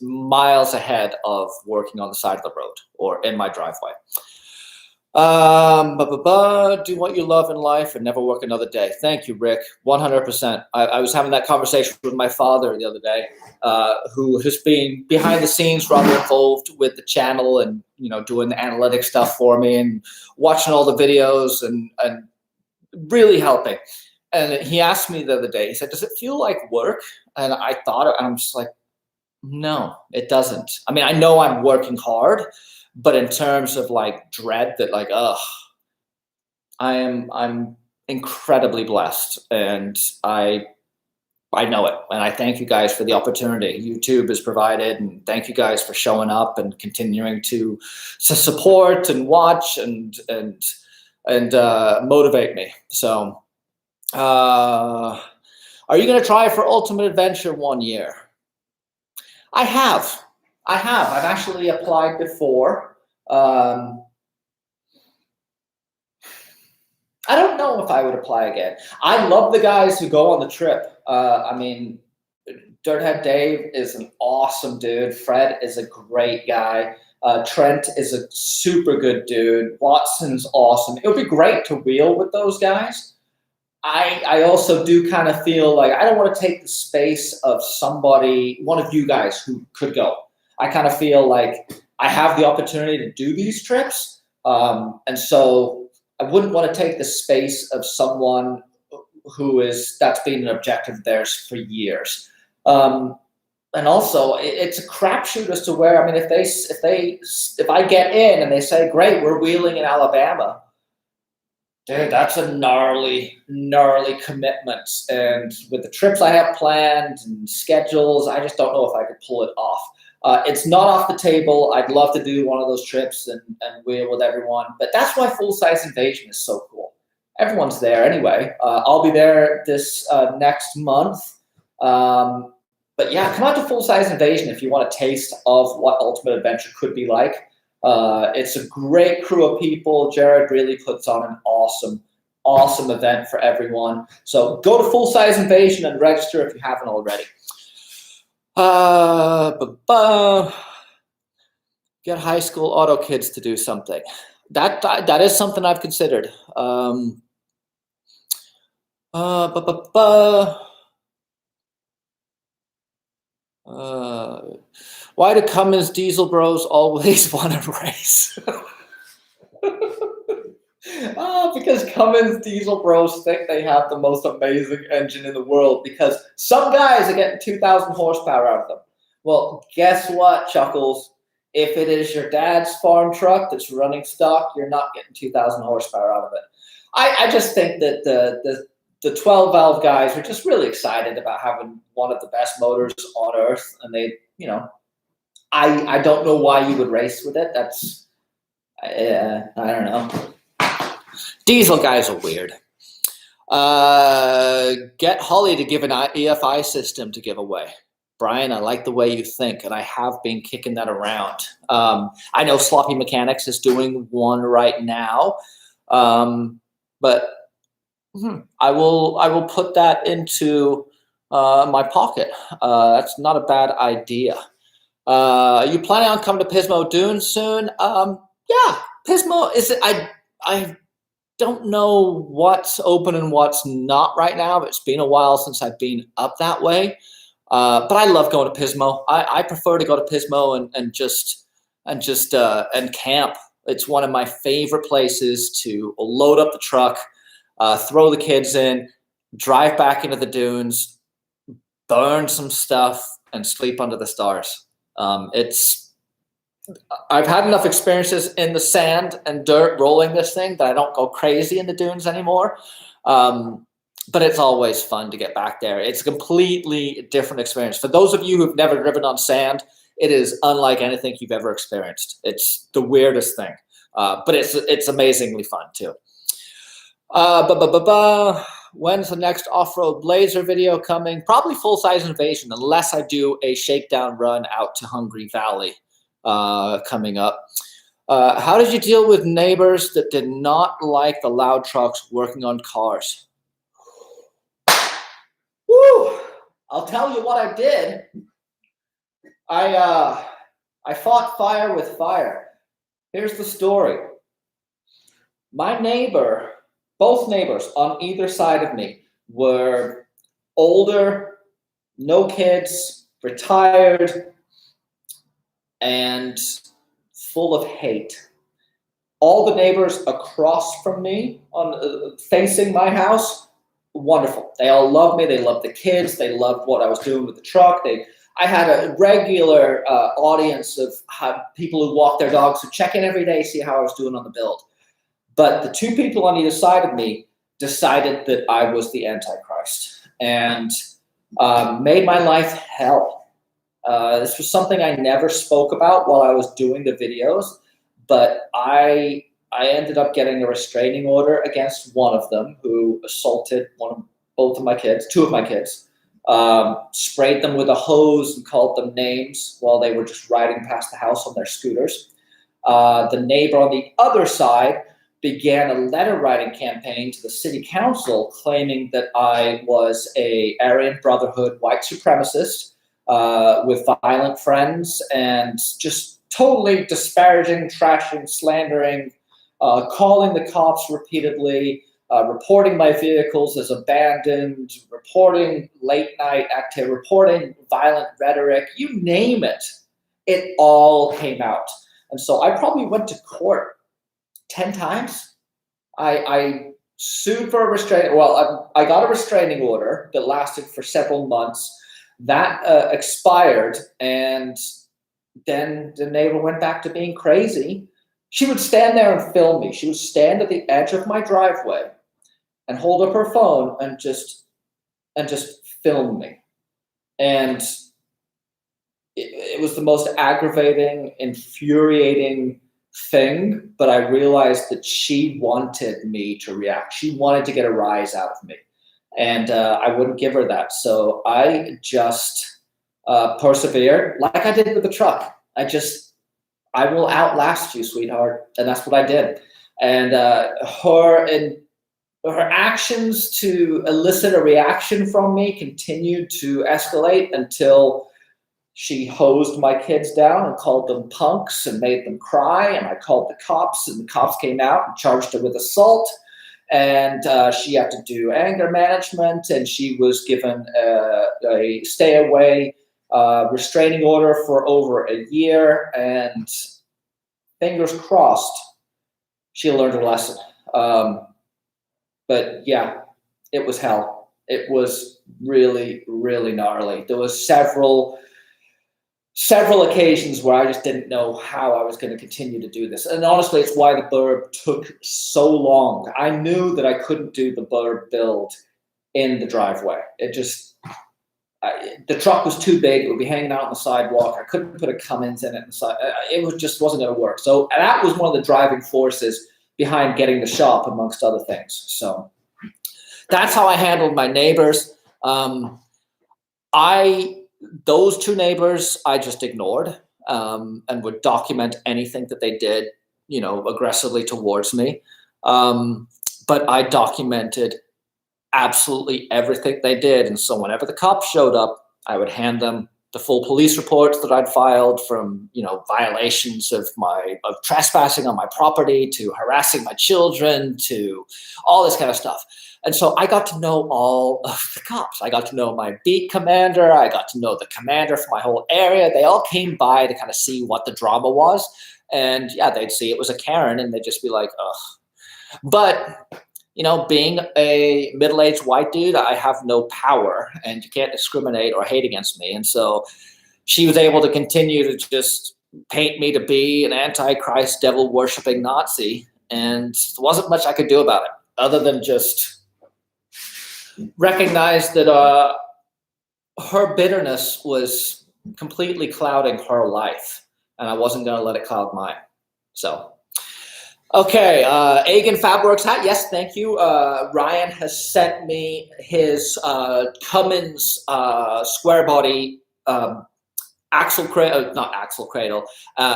miles ahead of working on the side of the road or in my driveway. Do what you love in life and never work another day. Thank you, Rick. 100%. I was having that conversation with my father the other day, who has been behind the scenes rather involved with the channel and, you know, doing the analytics stuff for me and watching all the videos and really helping. And he asked me the other day, he said, does it feel like work? And I thought, I'm just like, No, it doesn't. I mean, I know I'm working hard, but in terms of like dread that like, I'm incredibly blessed, and I know it, and I thank you guys for the opportunity YouTube has provided, and thank you guys for showing up and continuing to support and watch and motivate me. So, are you going to try for Ultimate Adventure 1 year? I have. I've actually applied before. I don't know if I would apply again. I love the guys who go on the trip. I mean, Dirthead Dave is an awesome dude. Fred is a great guy. Trent is a super good dude. Watson's awesome. It would be great to wheel with those guys. I also do kind of feel like I don't want to take the space of somebody, one of you guys who could go. I kind of feel like I have the opportunity to do these trips. And so I wouldn't want to take the space of someone that's been an objective of theirs for years. And also it's a crapshoot as to where, I mean, if I get in and they say, great, we're wheeling in Alabama, dude, that's a gnarly commitment. And with the trips I have planned and schedules, I just don't know if I could pull it off. It's not off the table. I'd love to do one of those trips and wheel with everyone. But that's why Full Size Invasion is so cool. Everyone's there anyway. I'll be there this next month. But yeah, come out to Full Size Invasion if you want a taste of what Ultimate Adventure could be like. It's a great crew of people. Jared really puts on an awesome event for everyone. So go to Full Size Invasion and register if you haven't already. Get high school auto kids to do something. That is something I've considered. Why do Cummins diesel bros always want to race? Because Cummins diesel bros think they have the most amazing engine in the world because some guys are getting 2,000 horsepower out of them. Well, guess what, Chuckles? If it is your dad's farm truck that's running stock, you're not getting 2,000 horsepower out of it. I just think that the 12 valve guys are just really excited about having one of the best motors on earth, and they, you know, I don't know why you would race with it. That's I don't know. Diesel guys are weird. Get Holly to give an EFI system to give away. Brian, I like the way you think, and I have been kicking that around. I know Sloppy Mechanics is doing one right now, but I will put that into my pocket. That's not a bad idea. Are you planning on coming to Pismo Dunes soon? Yeah, Pismo is. I don't know what's open and what's not right now. It's been a while since I've been up that way. But I love going to Pismo. I prefer to go to Pismo and camp. It's one of my favorite places to load up the truck, throw the kids in, drive back into the dunes, burn some stuff, and sleep under the stars. I've had enough experiences in the sand and dirt rolling this thing that I don't go crazy in the dunes anymore. But it's always fun to get back there. It's a completely different experience. For those of you who've never driven on sand, it is unlike anything you've ever experienced. It's the weirdest thing, but it's amazingly fun too. When's the next off-road Blazer video coming? Probably Full Size Invasion, unless I do a shakedown run out to Hungry Valley coming up. How did you deal with neighbors that did not like the loud trucks working on cars? Woo! I'll tell you what I did. I fought fire with fire. Here's the story. My neighbor, both neighbors on either side of me were older, no kids, retired, and full of hate. All the neighbors across from me, facing my house, wonderful. They all loved me. They loved the kids. They loved what I was doing with the truck. I had a regular audience of people who walk their dogs who check in every day, see how I was doing on the build. But the two people on either side of me decided that I was the Antichrist and made my life hell. This was something I never spoke about while I was doing the videos, but I ended up getting a restraining order against one of them who assaulted two of my kids, sprayed them with a hose and called them names while they were just riding past the house on their scooters. The neighbor on the other side began a letter writing campaign to the city council claiming that I was a Aryan Brotherhood white supremacist with violent friends and just totally disparaging, trashing, slandering, calling the cops repeatedly, reporting my vehicles as abandoned, reporting late night activity, reporting violent rhetoric, you name it, it all came out. And so I probably went to court 10 times. I sued for a restraining, I got a restraining order that lasted for several months. That expired, and then the neighbor went back to being crazy. She would stand there and film me. She would stand at the edge of my driveway and hold up her phone and just film me. And it was the most aggravating, infuriating thing, but I realized that she wanted me to react. She wanted to get a rise out of me, and I wouldn't give her that. So I just persevered like I did with the truck. I will outlast you, sweetheart. And that's what I did. And her actions to elicit a reaction from me continued to escalate until she hosed my kids down and called them punks and made them cry. And I called the cops, and the cops came out and charged her with assault. And she had to do anger management, and she was given a stay away restraining order for over a year. And fingers crossed, she learned her lesson. But yeah, it was hell. It was really, really gnarly. There was several occasions where I just didn't know how I was going to continue to do this. And honestly, it's why the burb took so long. I knew that I couldn't do the burb build in the driveway. The truck was too big. It would be hanging out on the sidewalk. I couldn't put a Cummins in it. Just wasn't going to work. So that was one of the driving forces behind getting the shop, amongst other things. So that's how I handled my neighbors. Those two neighbors I just ignored and would document anything that they did, aggressively towards me. But I documented absolutely everything they did. And so whenever the cops showed up, I would hand them the full police reports that I'd filed from, violations of trespassing on my property to harassing my children to all this kind of stuff. And so I got to know all of the cops. I got to know my beat commander. I got to know the commander for my whole area. They all came by to kind of see what the drama was. And yeah, they'd see it was a Karen and they'd just be like, ugh. But, being a middle-aged white dude, I have no power and you can't discriminate or hate against me. And so she was able to continue to just paint me to be an antichrist, devil-worshipping Nazi. And there wasn't much I could do about it other than just recognize that her bitterness was completely clouding her life, and I wasn't going to let it cloud mine. So, okay, Agan Fab Works hat. Yes, thank you. Ryan has sent me his Cummins square body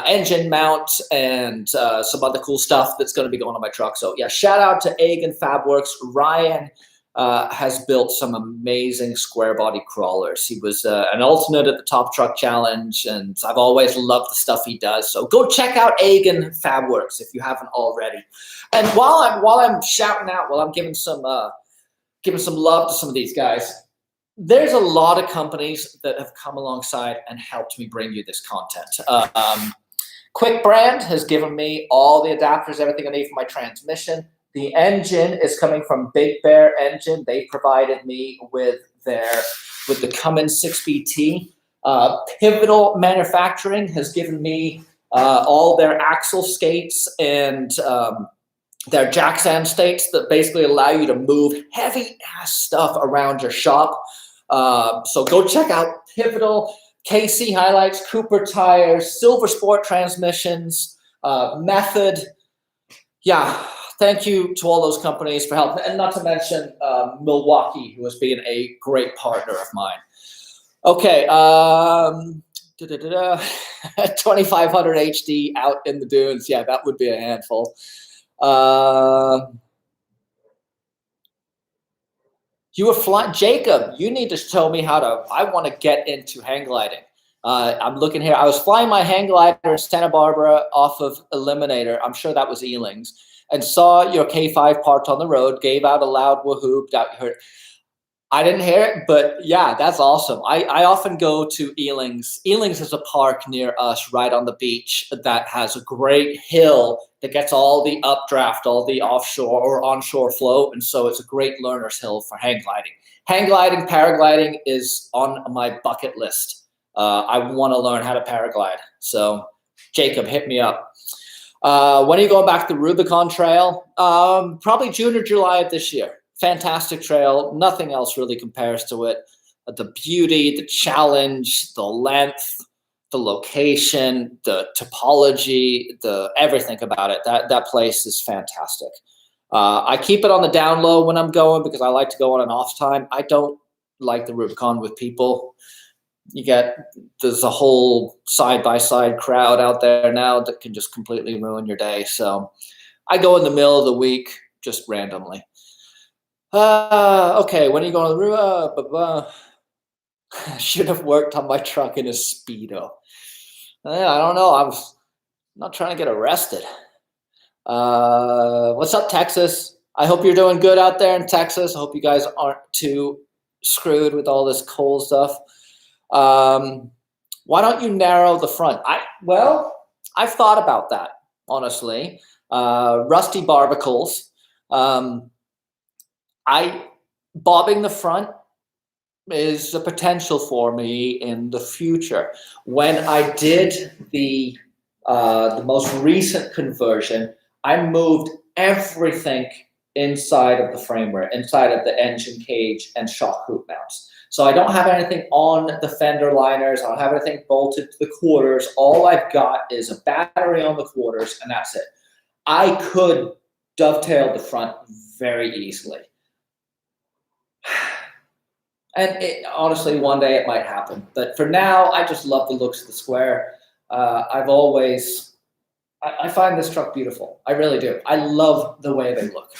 engine mount and some other cool stuff that's going to be going on my truck. So yeah, shout out to Agan Fab Works. Ryan has built some amazing square body crawlers. He was an alternate at the Top Truck Challenge, and I've always loved the stuff he does. So go check out Agan Fab Works if you haven't already. And while I'm shouting out, while I'm giving some love to some of these guys, there's a lot of companies that have come alongside and helped me bring you this content. Quick Brand has given me all the adapters, everything I need for my transmission. The engine is coming from Big Bear Engine. They provided me with the Cummins 6BT. Pivotal Manufacturing has given me all their axle skates and their jack-stand skates that basically allow you to move heavy-ass stuff around your shop. So go check out Pivotal, KC Highlights, Cooper Tires, Silver Sport Transmissions, Method. Yeah, thank you to all those companies for helping, and not to mention Milwaukee, who has been a great partner of mine. Okay, 2500 HD out in the dunes. Yeah, that would be a handful. You were flying, Jacob. You need to show me how to. I want to get into hang gliding. I'm looking here. I was flying my hang glider in Santa Barbara off of Eliminator. I'm sure that was Ealing's, and saw your K5 parked on the road. Gave out a loud woohoo. Doubt you heard. I didn't hear it, but yeah, that's awesome. I often go to Ealing's. Ealing's is a park near us right on the beach that has a great hill that gets all the updraft, all the offshore or onshore flow. And so it's a great learner's hill for hang gliding. Hang gliding, paragliding is on my bucket list. I want to learn how to paraglide. So Jacob, hit me up. When are you going back to the Rubicon Trail? Probably June or July of this year. Fantastic trail. Nothing else really compares to it. The beauty, the challenge, the length, the location, the topology, the everything about it. That place is fantastic. I keep it on the down low when I'm going because I like to go on an off time. I don't like the Rubicon with people. There's a whole side-by-side crowd out there now that can just completely ruin your day. So I go in the middle of the week just randomly. Okay, when are you going to the I should have worked on my truck in a Speedo. I don't know. I'm not trying to get arrested. What's up, Texas? I hope you're doing good out there in Texas. I hope you guys aren't too screwed with all this coal stuff. Why don't you narrow the front? I've thought about that, honestly. Rusty barbicles. Bobbing the front is a potential for me in the future. When I did the most recent conversion, I moved everything inside of the framework, inside of the engine cage and shock hoop mounts. So I don't have anything on the fender liners. I don't have anything bolted to the quarters. All I've got is a battery on the quarters, and that's it. I could dovetail the front very easily. And honestly, one day it might happen. But for now, I just love the looks of the square. I find this truck beautiful. I really do. I love the way they look.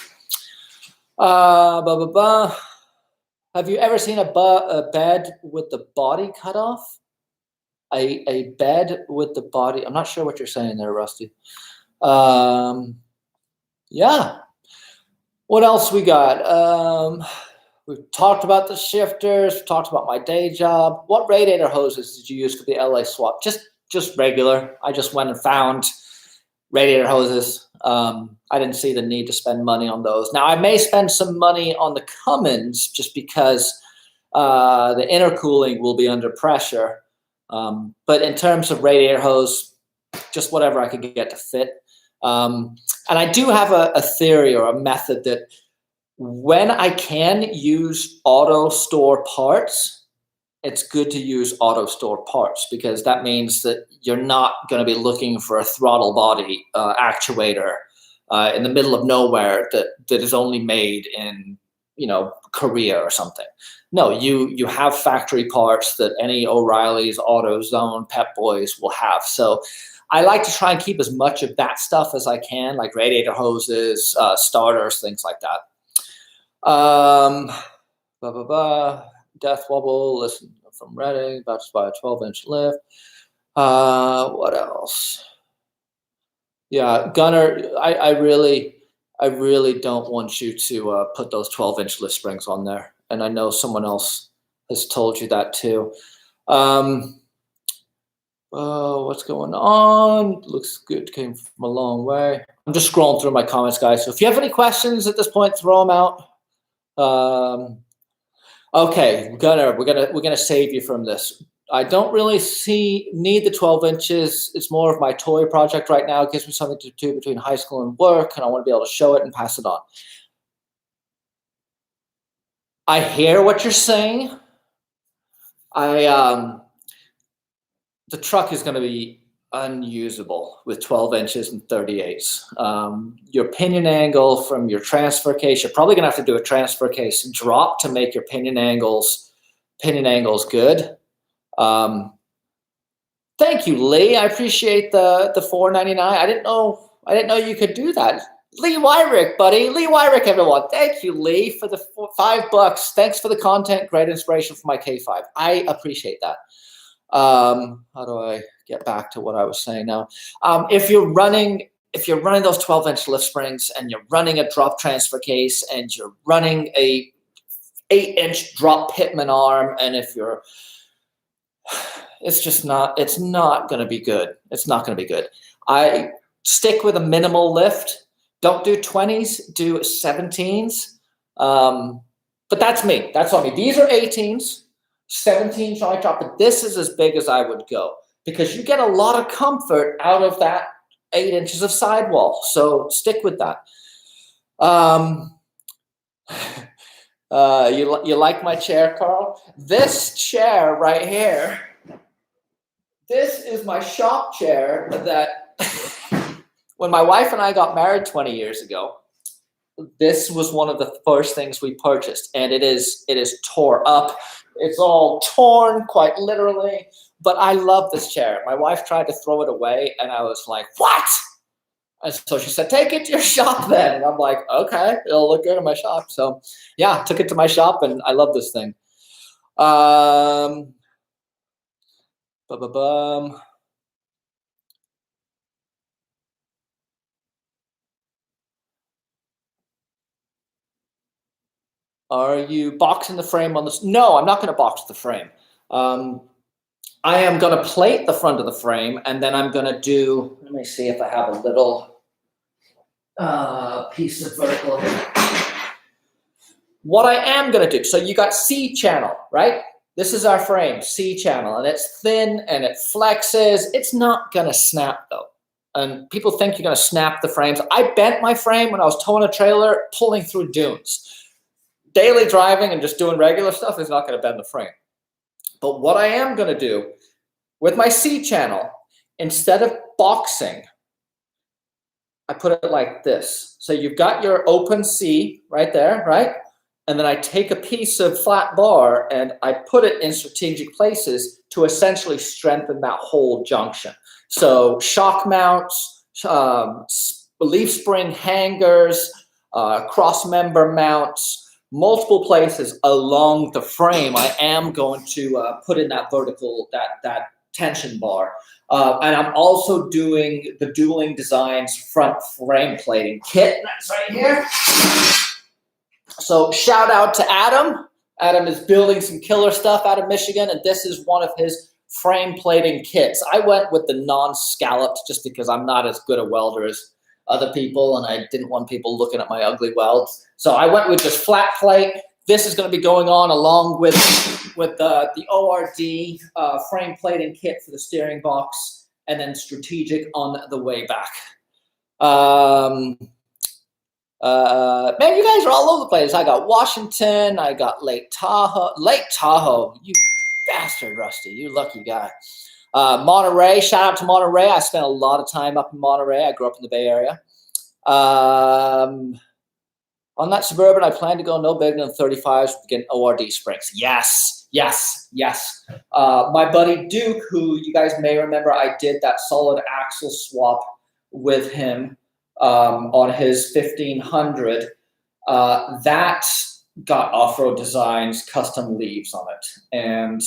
Have you ever seen a bed with the body cut off? A bed with the body. I'm not sure what you're saying there, Rusty. Yeah. What else we got? We've talked about the shifters. We've talked about my day job. What radiator hoses did you use for the LA swap? Just regular. I just went and found radiator hoses. I didn't see the need to spend money on those. Now, I may spend some money on the Cummins just because the intercooling will be under pressure. But in terms of radiator hose, just whatever I could get to fit. And I do have a theory or a method that when I can use auto store parts, it's good to use auto store parts because that means that you're not going to be looking for a throttle body actuator in the middle of nowhere that is only made in, Korea or something. No, you have factory parts that any O'Reilly's, AutoZone, Pep Boys will have. So I like to try and keep as much of that stuff as I can, like radiator hoses, starters, things like that. Death Wobble, listen from Reading, about to buy a 12-inch lift. What else? Yeah, Gunner, I really don't want you to put those 12-inch lift springs on there. And I know someone else has told you that too. What's going on? Looks good. Came from a long way. I'm just scrolling through my comments, guys. So if you have any questions at this point, throw them out. Okay, Gunnar, we're gonna save you from this. I don't really need the 12 inches. It's more of my toy project right now. It gives me something to do between high school and work, and I want to be able to show it and pass it on. I hear what you're saying. The truck is going to be unusable with 12 inches and 38s. Your pinion angle from your transfer case, you're probably going to have to do a transfer case drop to make your pinion angles good. Thank you, Lee. I appreciate the $4.99. I didn't know you could do that. Lee Wyrick, buddy. Lee Wyrick, everyone. Thank you, Lee, for the $5. Thanks for the content. Great inspiration for my K5. I appreciate that. How do I get back to what I was saying now? If you're running those 12-inch lift springs and you're running a drop transfer case and you're running a 8-inch drop pitman arm, and if you're it's not going to be good. It's not going to be good. I stick with a minimal lift. Don't do 20s, do 17s. But that's me. That's on me. These are 18s, 17 joint drop, but this is as big as I would go because you get a lot of comfort out of that 8 inches of sidewall. So stick with that. You like my chair, Carl? This chair right here, this is my shop chair that when my wife and I got married 20 years ago, this was one of the first things we purchased, and it is tore up. It's all torn, quite literally, but I love this chair. My wife tried to throw it away, and I was like, what? And so she said, take it to your shop then. And I'm like, okay, it'll look good in my shop. So yeah, took it to my shop, and I love this thing. Are you boxing the frame on this? No, I'm not going to box the frame. I am going to plate the front of the frame, and then I'm going to do, let me see if I have a little piece of vertical here. What I am going to do, so you got C channel, right? This is our frame, C channel, and it's thin and it flexes. It's not going to snap though. And people think you're going to snap the frames. I bent my frame when I was towing a trailer, pulling through dunes. Daily driving and just doing regular stuff is not going to bend the frame. But what I am going to do with my C channel, instead of boxing, I put it like this. So you've got your open C right there, right? And then I take a piece of flat bar and I put it in strategic places to essentially strengthen that whole junction. So shock mounts, leaf spring hangers, cross member mounts, multiple places along the frame. I am going to put in that vertical, that tension bar. And I'm also doing the Dueling Designs front frame plating kit. That's right here. So shout out to Adam. Adam is building some killer stuff out of Michigan, and this is one of his frame plating kits. I went with the non-scalloped just because I'm not as good a welder as other people, and I didn't want people looking at my ugly welds. So I went with just flat plate. This is going to be going on along with the ORD frame plating kit for the steering box, and then strategic on the way back. Man, you guys are all over the place. I got Washington. I got Lake Tahoe. Lake Tahoe, you bastard, Rusty. You lucky guy. Monterey, shout out to Monterey. I spent a lot of time up in Monterey. I grew up in the Bay Area. On that Suburban, I plan to go no bigger than 35s, getting ORD springs. Yes, yes, yes. My buddy Duke, who you guys may remember, I did that solid axle swap with him on his 1500. That got OffRoad Design's custom leaves on it. And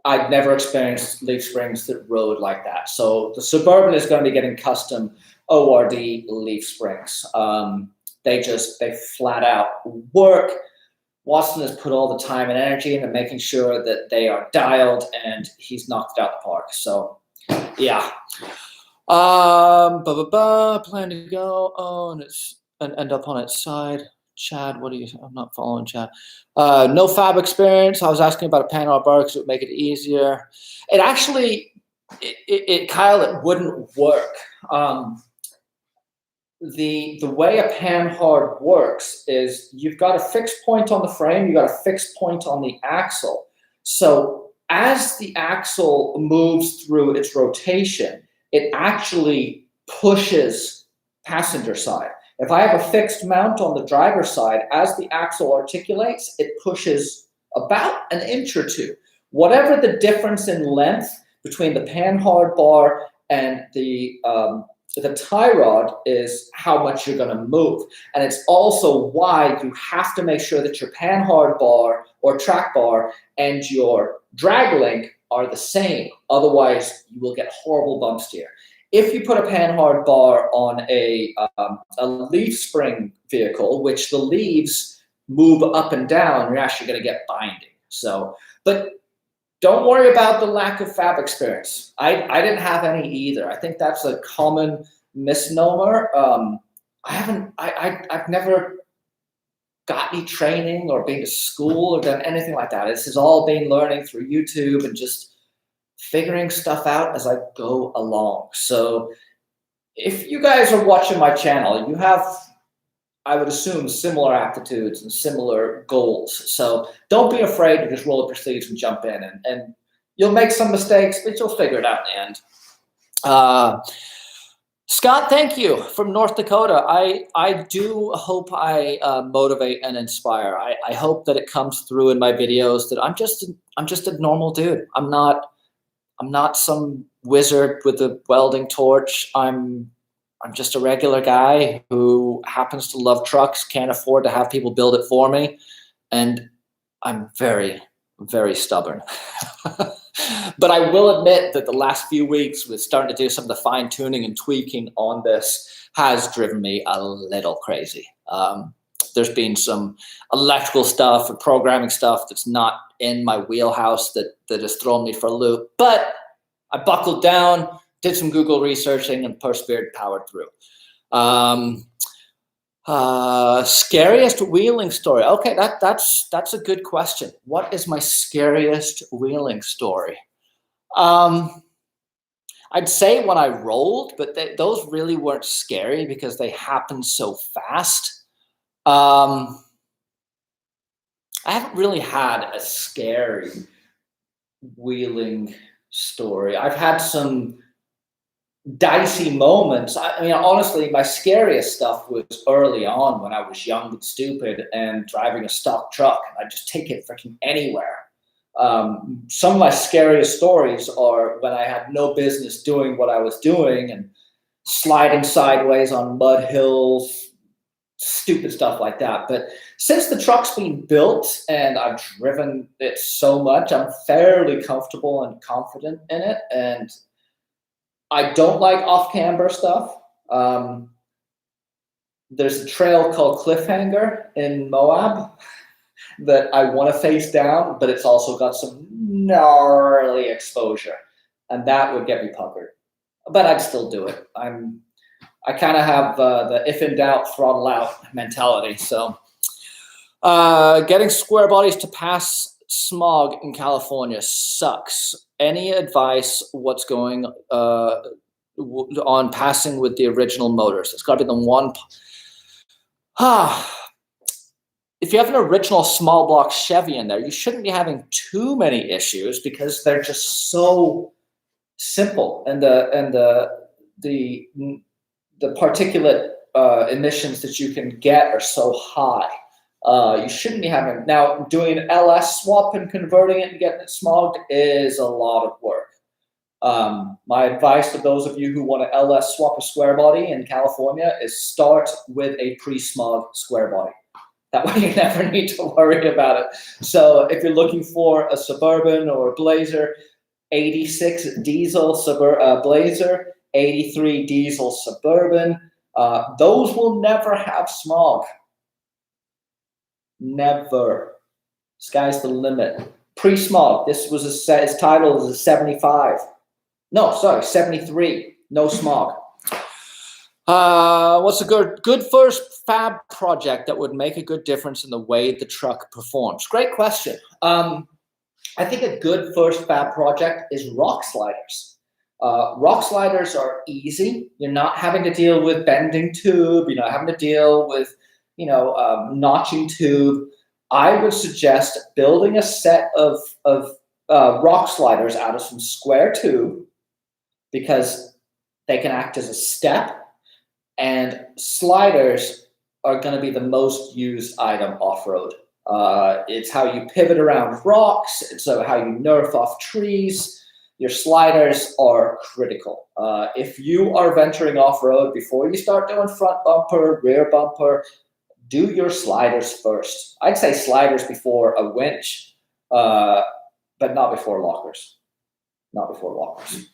I'd never experienced leaf springs that rode like that. So the Suburban is going to be getting custom ORD leaf springs. They flat out work. Watson has put all the time and energy into making sure that they are dialed, and he's knocked it out the park. So yeah. Plan to go on its and end up on its side. Chad, what are you? I'm not following Chad. No Fab experience. I was asking about a panel bar because it would make it easier. It actually, Kyle, it wouldn't work. The way a panhard works is you've got a fixed point on the frame, you've got a fixed point on the axle. So as the axle moves through its rotation, it actually pushes passenger side. If I have a fixed mount on the driver's side, as the axle articulates, it pushes about an inch or two. Whatever the difference in length between the panhard bar and the tie rod is how much you're going to move. And it's also why you have to make sure that your panhard bar or track bar and your drag link are the same. Otherwise, you will get horrible bump steer. If you put a panhard bar on a leaf spring vehicle, which the leaves move up and down, you're actually going to get binding. So, but don't worry about the lack of Fab experience. I didn't have any either. I think that's a common misnomer. I've never got any training or been to school or done anything like that. This has all been learning through YouTube and just figuring stuff out as I go along. So if you guys are watching my channel, you have, I would assume, similar aptitudes and similar goals. So don't be afraid to just roll up your sleeves and jump in. And you'll make some mistakes, but you'll figure it out in the end. Scott, thank you, from North Dakota. I do hope I motivate and inspire. I hope that it comes through in my videos that I'm just a normal dude. I'm not some wizard with a welding torch. I'm just a regular guy who happens to love trucks, can't afford to have people build it for me, and I'm very, very stubborn. But I will admit that the last few weeks with starting to do some of the fine tuning and tweaking on this has driven me a little crazy. There's been some electrical stuff and programming stuff that's not in my wheelhouse that has thrown me for a loop. But I buckled down, did some Google researching, and persevered, powered through. Scariest wheeling story. Okay, that's a good question. What is my scariest wheeling story? I'd say when I rolled, but those really weren't scary because they happened so fast. I haven't really had a scary wheeling story. I've had some dicey moments. I mean, honestly, my scariest stuff was early on when I was young and stupid and driving a stock truck. I'd just take it freaking anywhere. Some of my scariest stories are when I had no business doing what I was doing and sliding sideways on mud hills, stupid stuff like that. But since the truck's been built and I've driven it so much, I'm fairly comfortable and confident in it. And I don't like off-camber stuff. There's a trail called Cliffhanger in Moab that I want to face down, but it's also got some gnarly exposure, and that would get me puckered. But I'd still do it. I kind of have the if in doubt, throttle out mentality. So getting square bodies to pass smog in California sucks. Any advice? What's going on passing with the original motors? It's got to be the one. If you have an original small block Chevy in there, you shouldn't be having too many issues because they're just so simple, and the particulate emissions that you can get are so high. You shouldn't be having. Now, doing an LS swap and converting it and getting it smogged is a lot of work. My advice to those of you who want to LS swap a square body in California is start with a pre-smog square body. That way you never need to worry about it. So if you're looking for a Suburban or a Blazer, 86 diesel Blazer, 83 diesel Suburban, those will never have smog. Never. Sky's the limit. Pre-smog. This was its title is a 75. No, sorry, 73. No smog. What's a good first fab project that would make a good difference in the way the truck performs? Great question. I think a good first fab project is rock sliders. Rock sliders are easy. You're not having to deal with bending tube. You're not having to deal with, notching tube. I would suggest building a set of rock sliders out of some square tube, because they can act as a step, and sliders are going to be the most used item off-road. It's how you pivot around rocks. It's how you nerf off trees. Your sliders are critical. If you are venturing off-road, before you start doing front bumper, rear bumper, do your sliders first. I'd say sliders before a winch, but not before lockers. Not before lockers.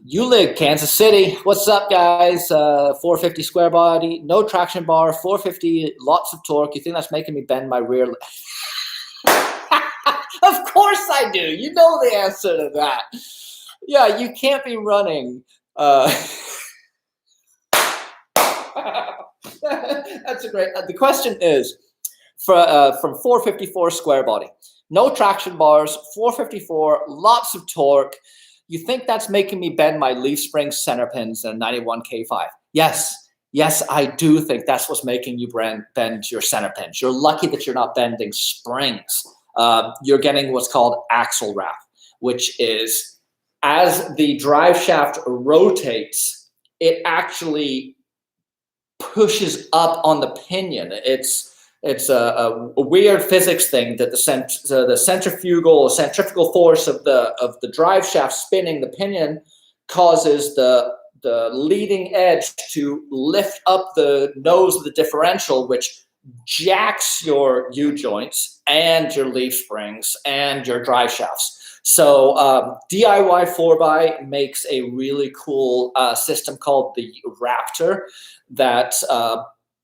Ulig, Kansas City. What's up, guys? 450 square body, no traction bar, 450, lots of torque. You think that's making me bend my rear? Of course I do. You know the answer to that. Yeah, you can't be running. That's a great. The question is, from 454 square body, no traction bars, 454, lots of torque. You think that's making me bend my leaf spring center pins in a 91 K5? Yes, I do think that's what's making you bend your center pins. You're lucky that you're not bending springs. You're getting what's called axle wrap, which is, as the drive shaft rotates, it actually pushes up on the pinion. It's a weird physics thing that the centrifugal force of the drive shaft spinning the pinion causes the leading edge to lift up the nose of the differential, which jacks your U-joints and your leaf springs and your drive shafts. So DIY 4x makes a really cool system called the Raptor that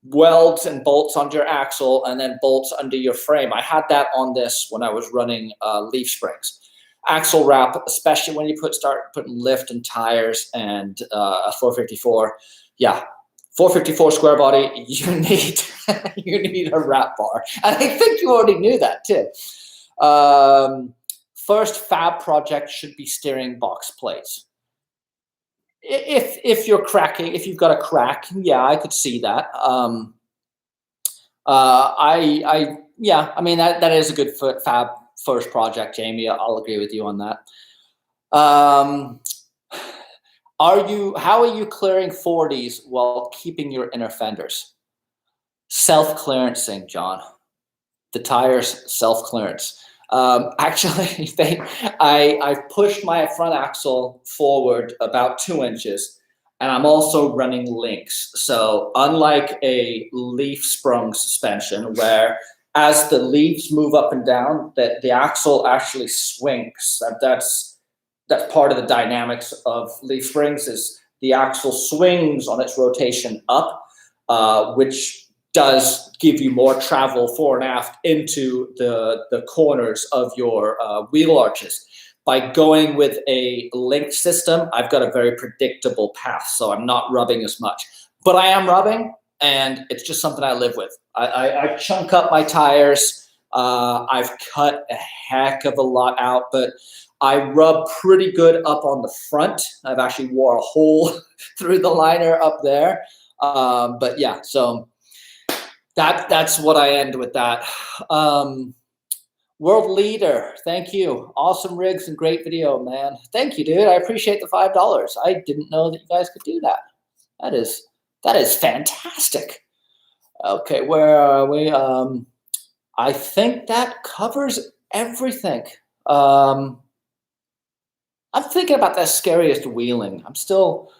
welds and bolts onto your axle and then bolts under your frame. I had that on this when I was running leaf springs. Axle wrap, especially when you start putting lift and tires and a 454. Yeah, 454 square body, you need a wrap bar. And I think you already knew that too. First fab project should be steering box plates. If you're cracking, if you've got a crack, yeah, I could see that. I mean that is a good fab first project, Jamie. I'll agree with you on that. How are you clearing 40s while keeping your inner fenders? Self-clearancing, John. The tires self-clearance. Actually, I've pushed my front axle forward about 2 inches, and I'm also running links. So unlike a leaf sprung suspension, where as the leaves move up and down, that the axle actually swings. That's part of the dynamics of leaf springs, is the axle swings on its rotation up, which does give you more travel fore and aft into the corners of your wheel arches. By going with a linked system, I've got a very predictable path, so I'm not rubbing as much. But I am rubbing, and it's just something I live with. I chunk up my tires. I've cut a heck of a lot out, but I rub pretty good up on the front. I've actually wore a hole through the liner up there. But yeah, so that's what I end with that. World Leader, thank you. Awesome rigs and great video, man. Thank you, dude. I appreciate the $5. I didn't know that you guys could do that. That is fantastic. Okay, where are we? I think that covers everything. I'm thinking about that scariest wheeling. I'm still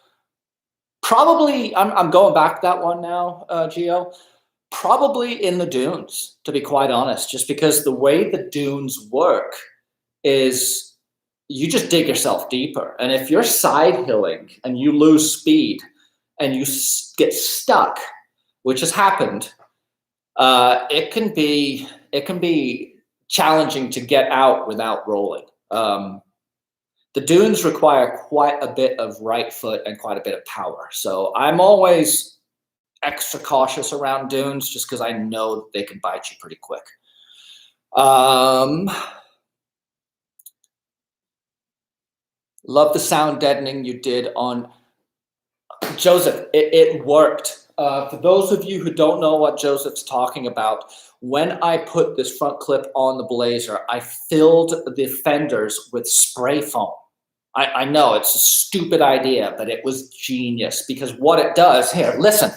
probably, I'm going back to that one now, Gio. Probably in the dunes, to be quite honest, just because the way the dunes work is you just dig yourself deeper. And if you're side hilling and you lose speed and you get stuck, which has happened, it can be challenging to get out without rolling. the dunes require quite a bit of right foot and quite a bit of power. So I'm always extra cautious around dunes just because I know they can bite you pretty quick. Love the sound deadening you did on Joseph. It worked. For those of you who don't know what Joseph's talking about, when I put this front clip on the Blazer, I filled the fenders with spray foam. I know it's a stupid idea, but it was genius because what it does, here, listen.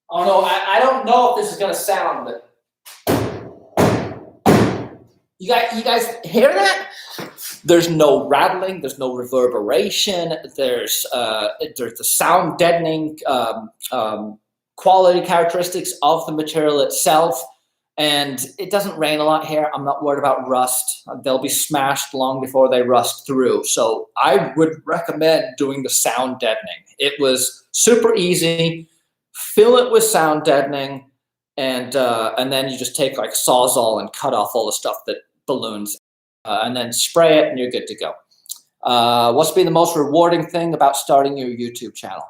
Oh no, I don't know if this is gonna sound, but you guys hear that? There's no rattling, there's no reverberation, there's the sound deadening quality characteristics of the material itself. And it doesn't rain a lot here. I'm not worried about rust. They'll be smashed long before they rust through. So I would recommend doing the sound deadening. It was super easy. Fill it with sound deadening, and then you just take like Sawzall and cut off all the stuff that balloons, and then spray it, and you're good to go. What's been the most rewarding thing about starting your YouTube channel?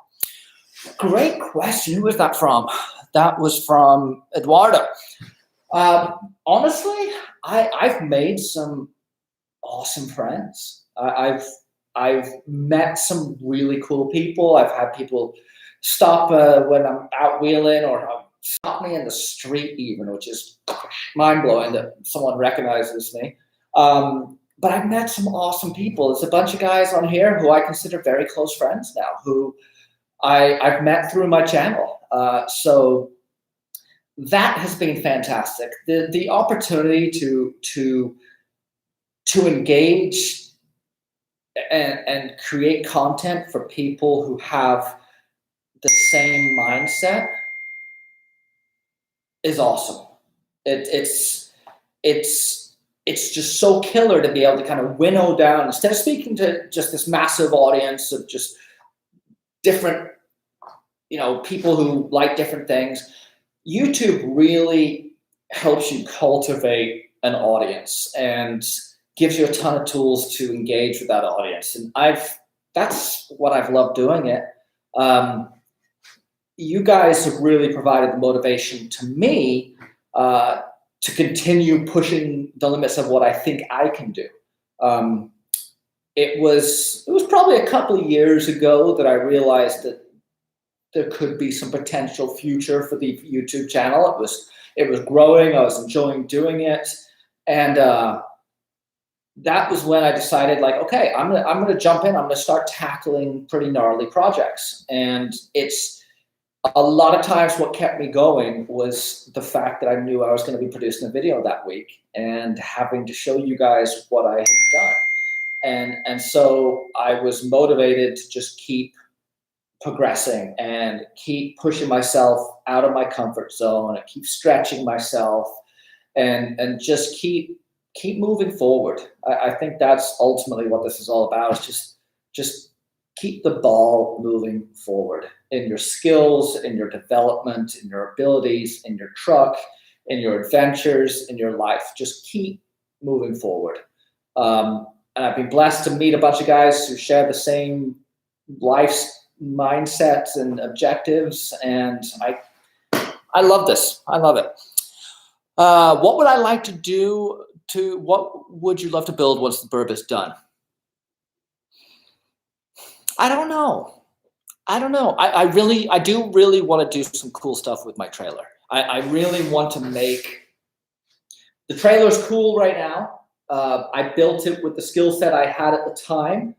Great question. Who was that from? That was from Eduardo. Honestly, I've made some awesome friends. I've met some really cool people. I've had people stop when I'm out wheeling, or stop me in the street even, which is mind blowing that someone recognizes me. But I've met some awesome people. There's a bunch of guys on here who I consider very close friends now, who I've met through my channel. So that has been fantastic. The opportunity to engage and create content for people who have the same mindset is awesome. It's just so killer to be able to kind of winnow down, instead of speaking to just this massive audience of just different, people who like different things. YouTube really helps you cultivate an audience and gives you a ton of tools to engage with that audience. And that's what I've loved doing it. You guys have really provided the motivation to me to continue pushing the limits of what I think I can do. It was probably a couple of years ago that I realized that there could be some potential future for the YouTube channel. It was growing. I was enjoying doing it, and that was when I decided, like, okay, I'm gonna jump in. I'm gonna start tackling pretty gnarly projects. And it's a lot of times what kept me going was the fact that I knew I was going to be producing a video that week and having to show you guys what I had done. And so I was motivated to just keep progressing and keep pushing myself out of my comfort zone and keep stretching myself and just keep moving forward. I think that's ultimately what this is all about, is just keep the ball moving forward in your skills, in your development, in your abilities, in your truck, in your adventures, in your life. Just keep moving forward. And I've been blessed to meet a bunch of guys who share the same life mindsets and objectives, and I love this. I love it. What would I like to do? What would you love to build once the burb is done? I don't know. I do really want to do some cool stuff with my trailer. I really want to make, the trailer's cool right now. I built it with the skill set I had at the time,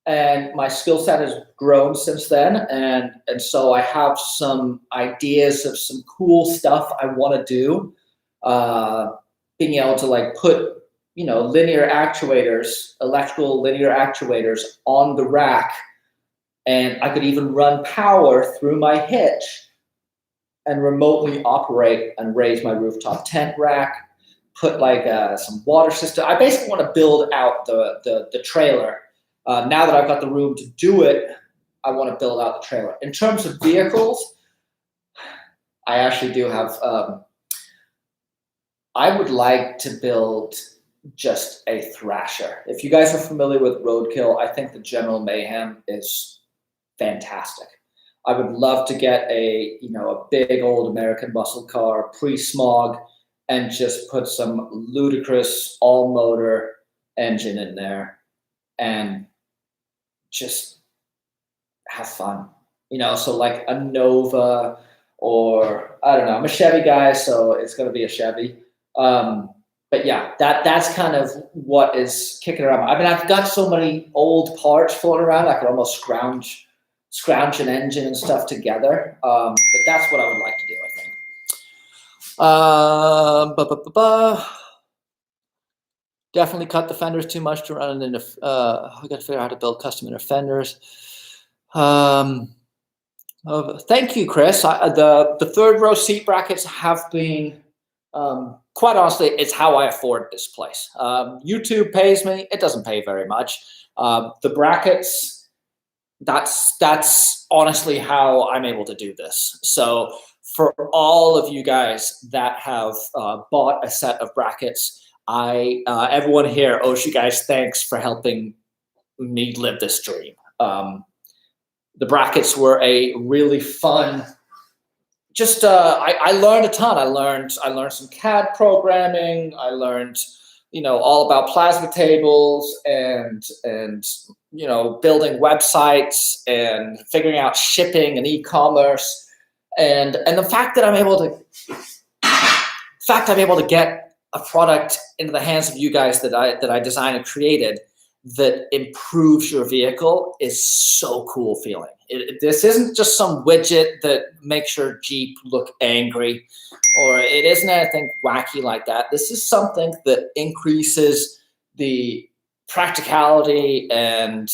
and my skill set has grown since then. And so I have some ideas of some cool stuff I want to do. Being able to like put, linear actuators, electrical linear actuators on the rack. And I could even run power through my hitch and remotely operate and raise my rooftop tent rack, put like some water system. I basically want to build out the trailer. Now that I've got the room to do it, I want to build out the trailer. In terms of vehicles, I actually do have, I would like to build just a thrasher. If you guys are familiar with Roadkill, I think the General Mayhem is fantastic. I would love to get a big old American muscle car, pre-smog, and just put some ludicrous all-motor engine in there and just have fun. So like a Nova, or I don't know. I'm a Chevy guy, so it's going to be a Chevy. But yeah, that's kind of what is kicking around. I mean, I've got so many old parts floating around, I could almost scrounge an engine and stuff together. But that's what I would like to do, I think. Definitely cut the fenders too much to run into. We got to figure out how to build custom inner fenders. Thank you, Chris. The third row seat brackets have been, quite honestly, it's how I afford this place. YouTube pays me. It doesn't pay very much. The brackets, that's honestly how I'm able to do this. So for all of you guys that have bought a set of brackets, everyone here owes you guys thanks for helping me live this dream. The brackets were a really fun. I learned a ton. I learned some CAD programming. I learned, all about plasma tables and building websites and figuring out shipping and e-commerce, and the fact that I'm able to get a product into the hands of you guys that I designed and created that improves your vehicle is so cool feeling. This isn't just some widget that makes your Jeep look angry, or it isn't anything wacky like that. This is something that increases the practicality and,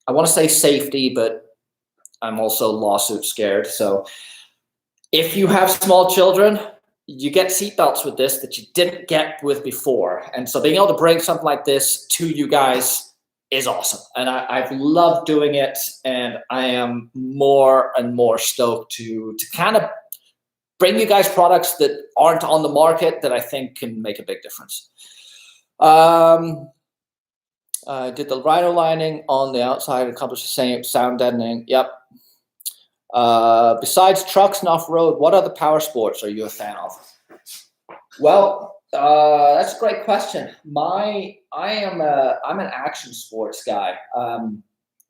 I want to say safety, but I'm also lawsuit scared. So if you have small children, you get seatbelts with this that you didn't get with before. And so being able to bring something like this to you guys is awesome. And I've loved doing it. And I am more and more stoked to kind of bring you guys products that aren't on the market that I think can make a big difference. Did the rhino lining on the outside accomplish the same sound deadening? Yep. Besides trucks and off-road, what other power sports are you a fan of? Well, that's a great question. I'm an action sports guy.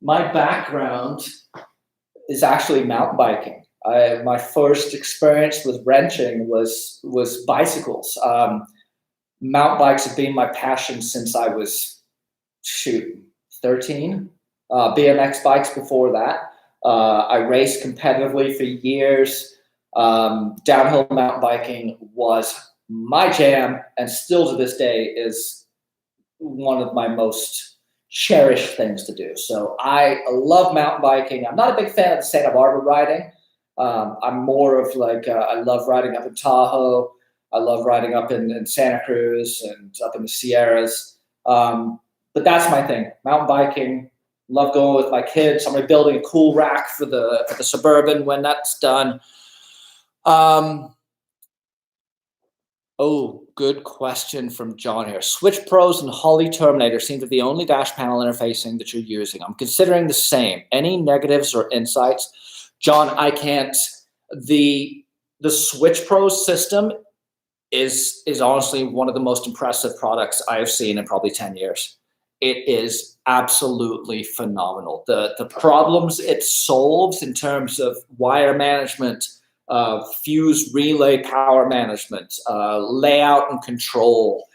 My background is actually mountain biking. My first experience with wrenching was bicycles. Mountain bikes have been my passion since I was 13. BMX bikes before that. I raced competitively for years. Downhill mountain biking was my jam, and still to this day is one of my most cherished things to do. So I love mountain biking. I'm not a big fan of the Santa Barbara riding. I'm more of like, I love riding up in Tahoe. I love riding up in Santa Cruz and up in the Sierras. But that's my thing, mountain biking. Love going with my kids. I'm building a cool rack for the Suburban when that's done. Good question from John here. Switch Pros and Holley Terminator seem to be the only dash panel interfacing that you're using. I'm considering the same. Any negatives or insights? John, I can't. The Switch Pros system is honestly one of the most impressive products I have seen in probably 10 years. It is absolutely phenomenal. The problems it solves in terms of wire management, fuse relay power management, layout and control,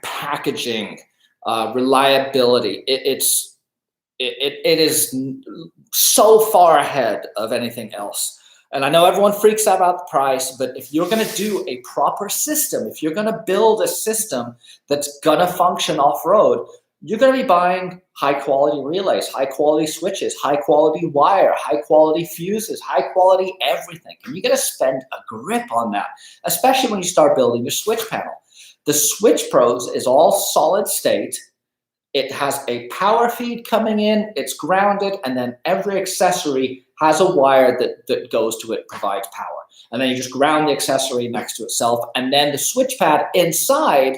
packaging, reliability. It is so far ahead of anything else. And I know everyone freaks out about the price, but if you're going to do a proper system, if you're going to build a system that's going to function off-road, you're going to be buying high-quality relays, high-quality switches, high-quality wire, high-quality fuses, high-quality everything. And you're going to spend a grip on that, especially when you start building your switch panel. The Switch Pros is all solid state. It has a power feed coming in, it's grounded, and then every accessory has a wire that goes to it, provides power. And then you just ground the accessory next to itself. And then the switch pad inside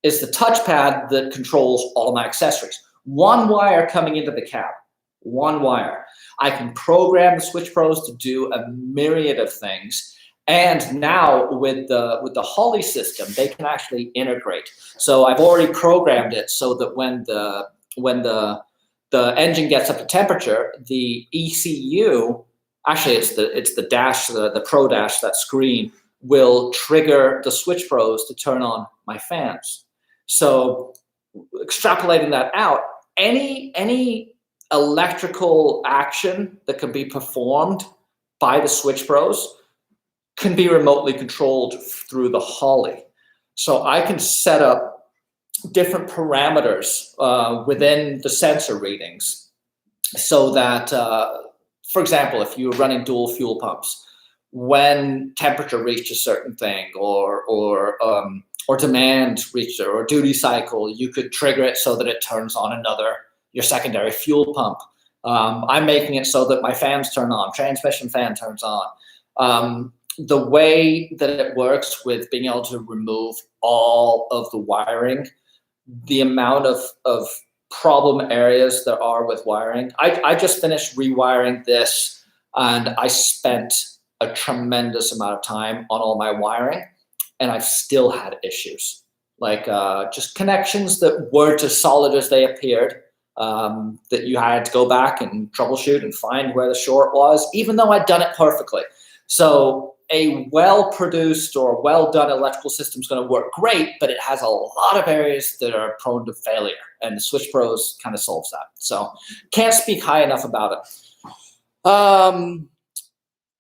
is the touchpad that controls all my accessories. One wire coming into the cab, one wire. I can program the Switch Pros to do a myriad of things. And now with the Holley system, they can actually integrate. So I've already programmed it so that when the engine gets up to temperature, the ECU, actually it's the dash, the Pro Dash, that screen, will trigger the Switch Pros to turn on my fans. So extrapolating that out, any electrical action that can be performed by the Switch Pros can be remotely controlled through the Holley. So I can set up different parameters within the sensor readings so that, for example, if you were running dual fuel pumps, when temperature reached a certain thing or demand reached or duty cycle, you could trigger it so that it turns on your secondary fuel pump. I'm making it so that my fans turn on, transmission fan turns on. The way that it works with being able to remove all of the wiring, the amount of problem areas there are with wiring. I just finished rewiring this, and I spent a tremendous amount of time on all my wiring, and I've still had issues. Like just connections that weren't as solid as they appeared, that you had to go back and troubleshoot and find where the short was, even though I'd done it perfectly. So a well-produced or well-done electrical system is going to work great, but it has a lot of areas that are prone to failure, and the Switch Pros kind of solves that. So can't speak high enough about it.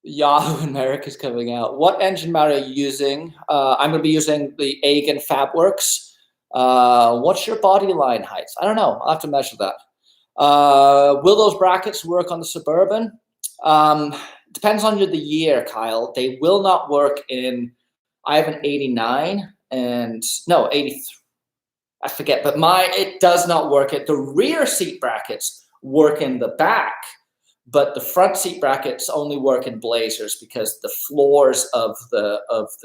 Yahoo and Merricks is coming out. What engine mount are you using? I'm going to be using the Agen Fab Works. What's your body line heights? I don't know. I'll have to measure that. Will those brackets work on the Suburban? Depends on the year, Kyle. They will not work in, I have an 89 and, no, 83. I forget, but it does not work. The rear seat brackets work in the back, but the front seat brackets only work in Blazers because the floors of the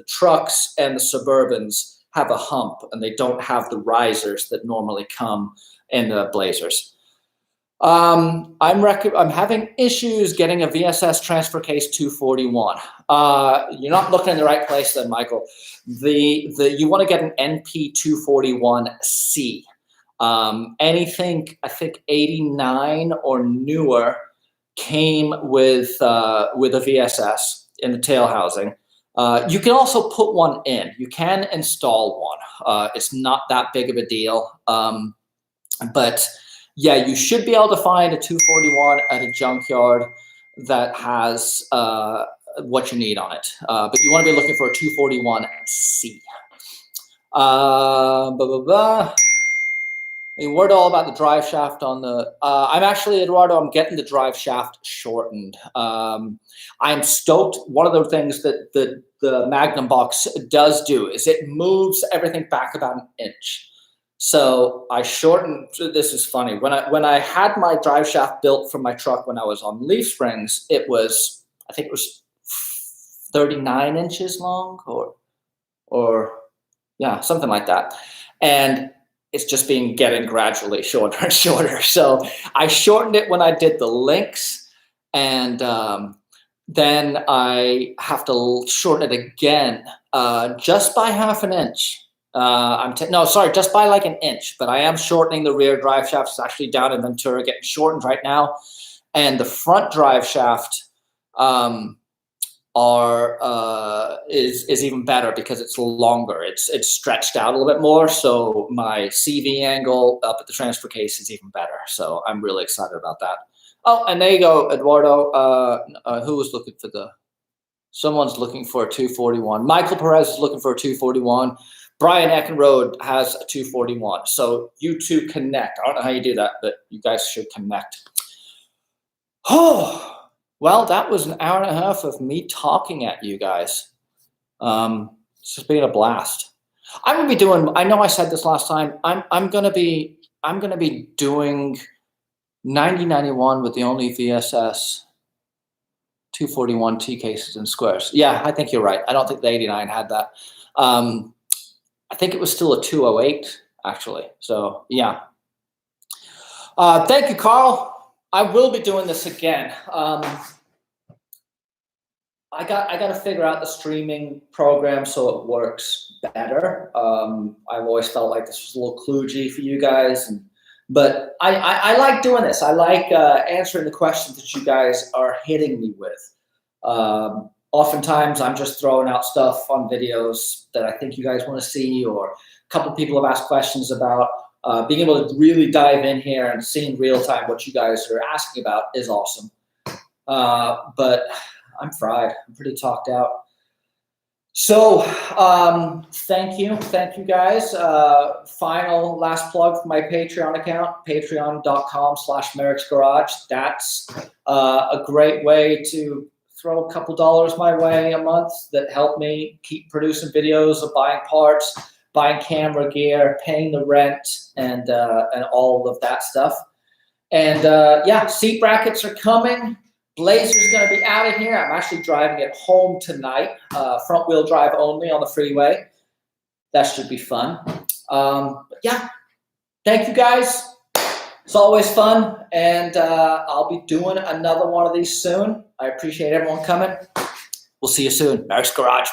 trucks and the Suburbans have a hump, and they don't have the risers that normally come in the Blazers. I'm having issues getting a VSS transfer case 241. You're not looking in the right place then, Michael. You want to get an NP 241C. Anything, I think 89 or newer came with a VSS in the tail housing. You can also put one in. You can install one. It's not that big of a deal. But yeah, you should be able to find a 241 at a junkyard that has what you need on it. But you want to be looking for a 241C. I mean, word all about the drive shaft on the. I'm actually, Eduardo, I'm getting the drive shaft shortened. I'm stoked. One of the things that the Magnum Box does do is it moves everything back about an inch. So I shortened. This is funny. When I had my drive shaft built for my truck when I was on leaf springs, I think it was 39 inches long, or yeah, something like that, and it's just been getting gradually shorter and shorter. So I shortened it when I did the links, and then I have to shorten it again just by half an inch. Just by like an inch, but I am shortening the rear drive shaft. It's actually down in Ventura getting shortened right now. And the front drive shaft is even better because it's longer. It's stretched out a little bit more. So my CV angle up at the transfer case is even better. So I'm really excited about that. Oh, and there you go, Eduardo. Who was looking for someone's looking for a 241. Michael Perez is looking for a 241. Brian Eckenrode has a 241. So you two connect. I don't know how you do that, but you guys should connect. Oh, well, that was an hour and a half of me talking at you guys. It's just been a blast. I'm gonna be doing. I know I said this last time. I'm gonna be doing 9091 with the only VSS 241 T cases and squares. Yeah, I think you're right. I don't think the 89 had that. I think it was still a 208 actually. So yeah. Thank you, Carl. I will be doing this again. I got to figure out the streaming program so it works better. I've always felt like this was a little kludgy for you guys, but I like doing this. I like answering the questions that you guys are hitting me with. Oftentimes, I'm just throwing out stuff on videos that I think you guys want to see, or a couple people have asked questions about. Being able to really dive in here and see in real time what you guys are asking about is awesome. But I'm fried. I'm pretty talked out. So thank you guys. Final last plug for my Patreon account, patreon.com/merricksgarage. That's a great way to throw a couple dollars my way a month that help me keep producing videos of buying parts, buying camera gear, paying the rent, and all of that stuff. And yeah, seat brackets are coming. Blazer's going to be out of here. I'm actually driving it home tonight, front wheel drive only on the freeway. That should be fun. But yeah, thank you guys. It's always fun, and I'll be doing another one of these soon. I appreciate everyone coming. We'll see you soon. Merrick's Garage.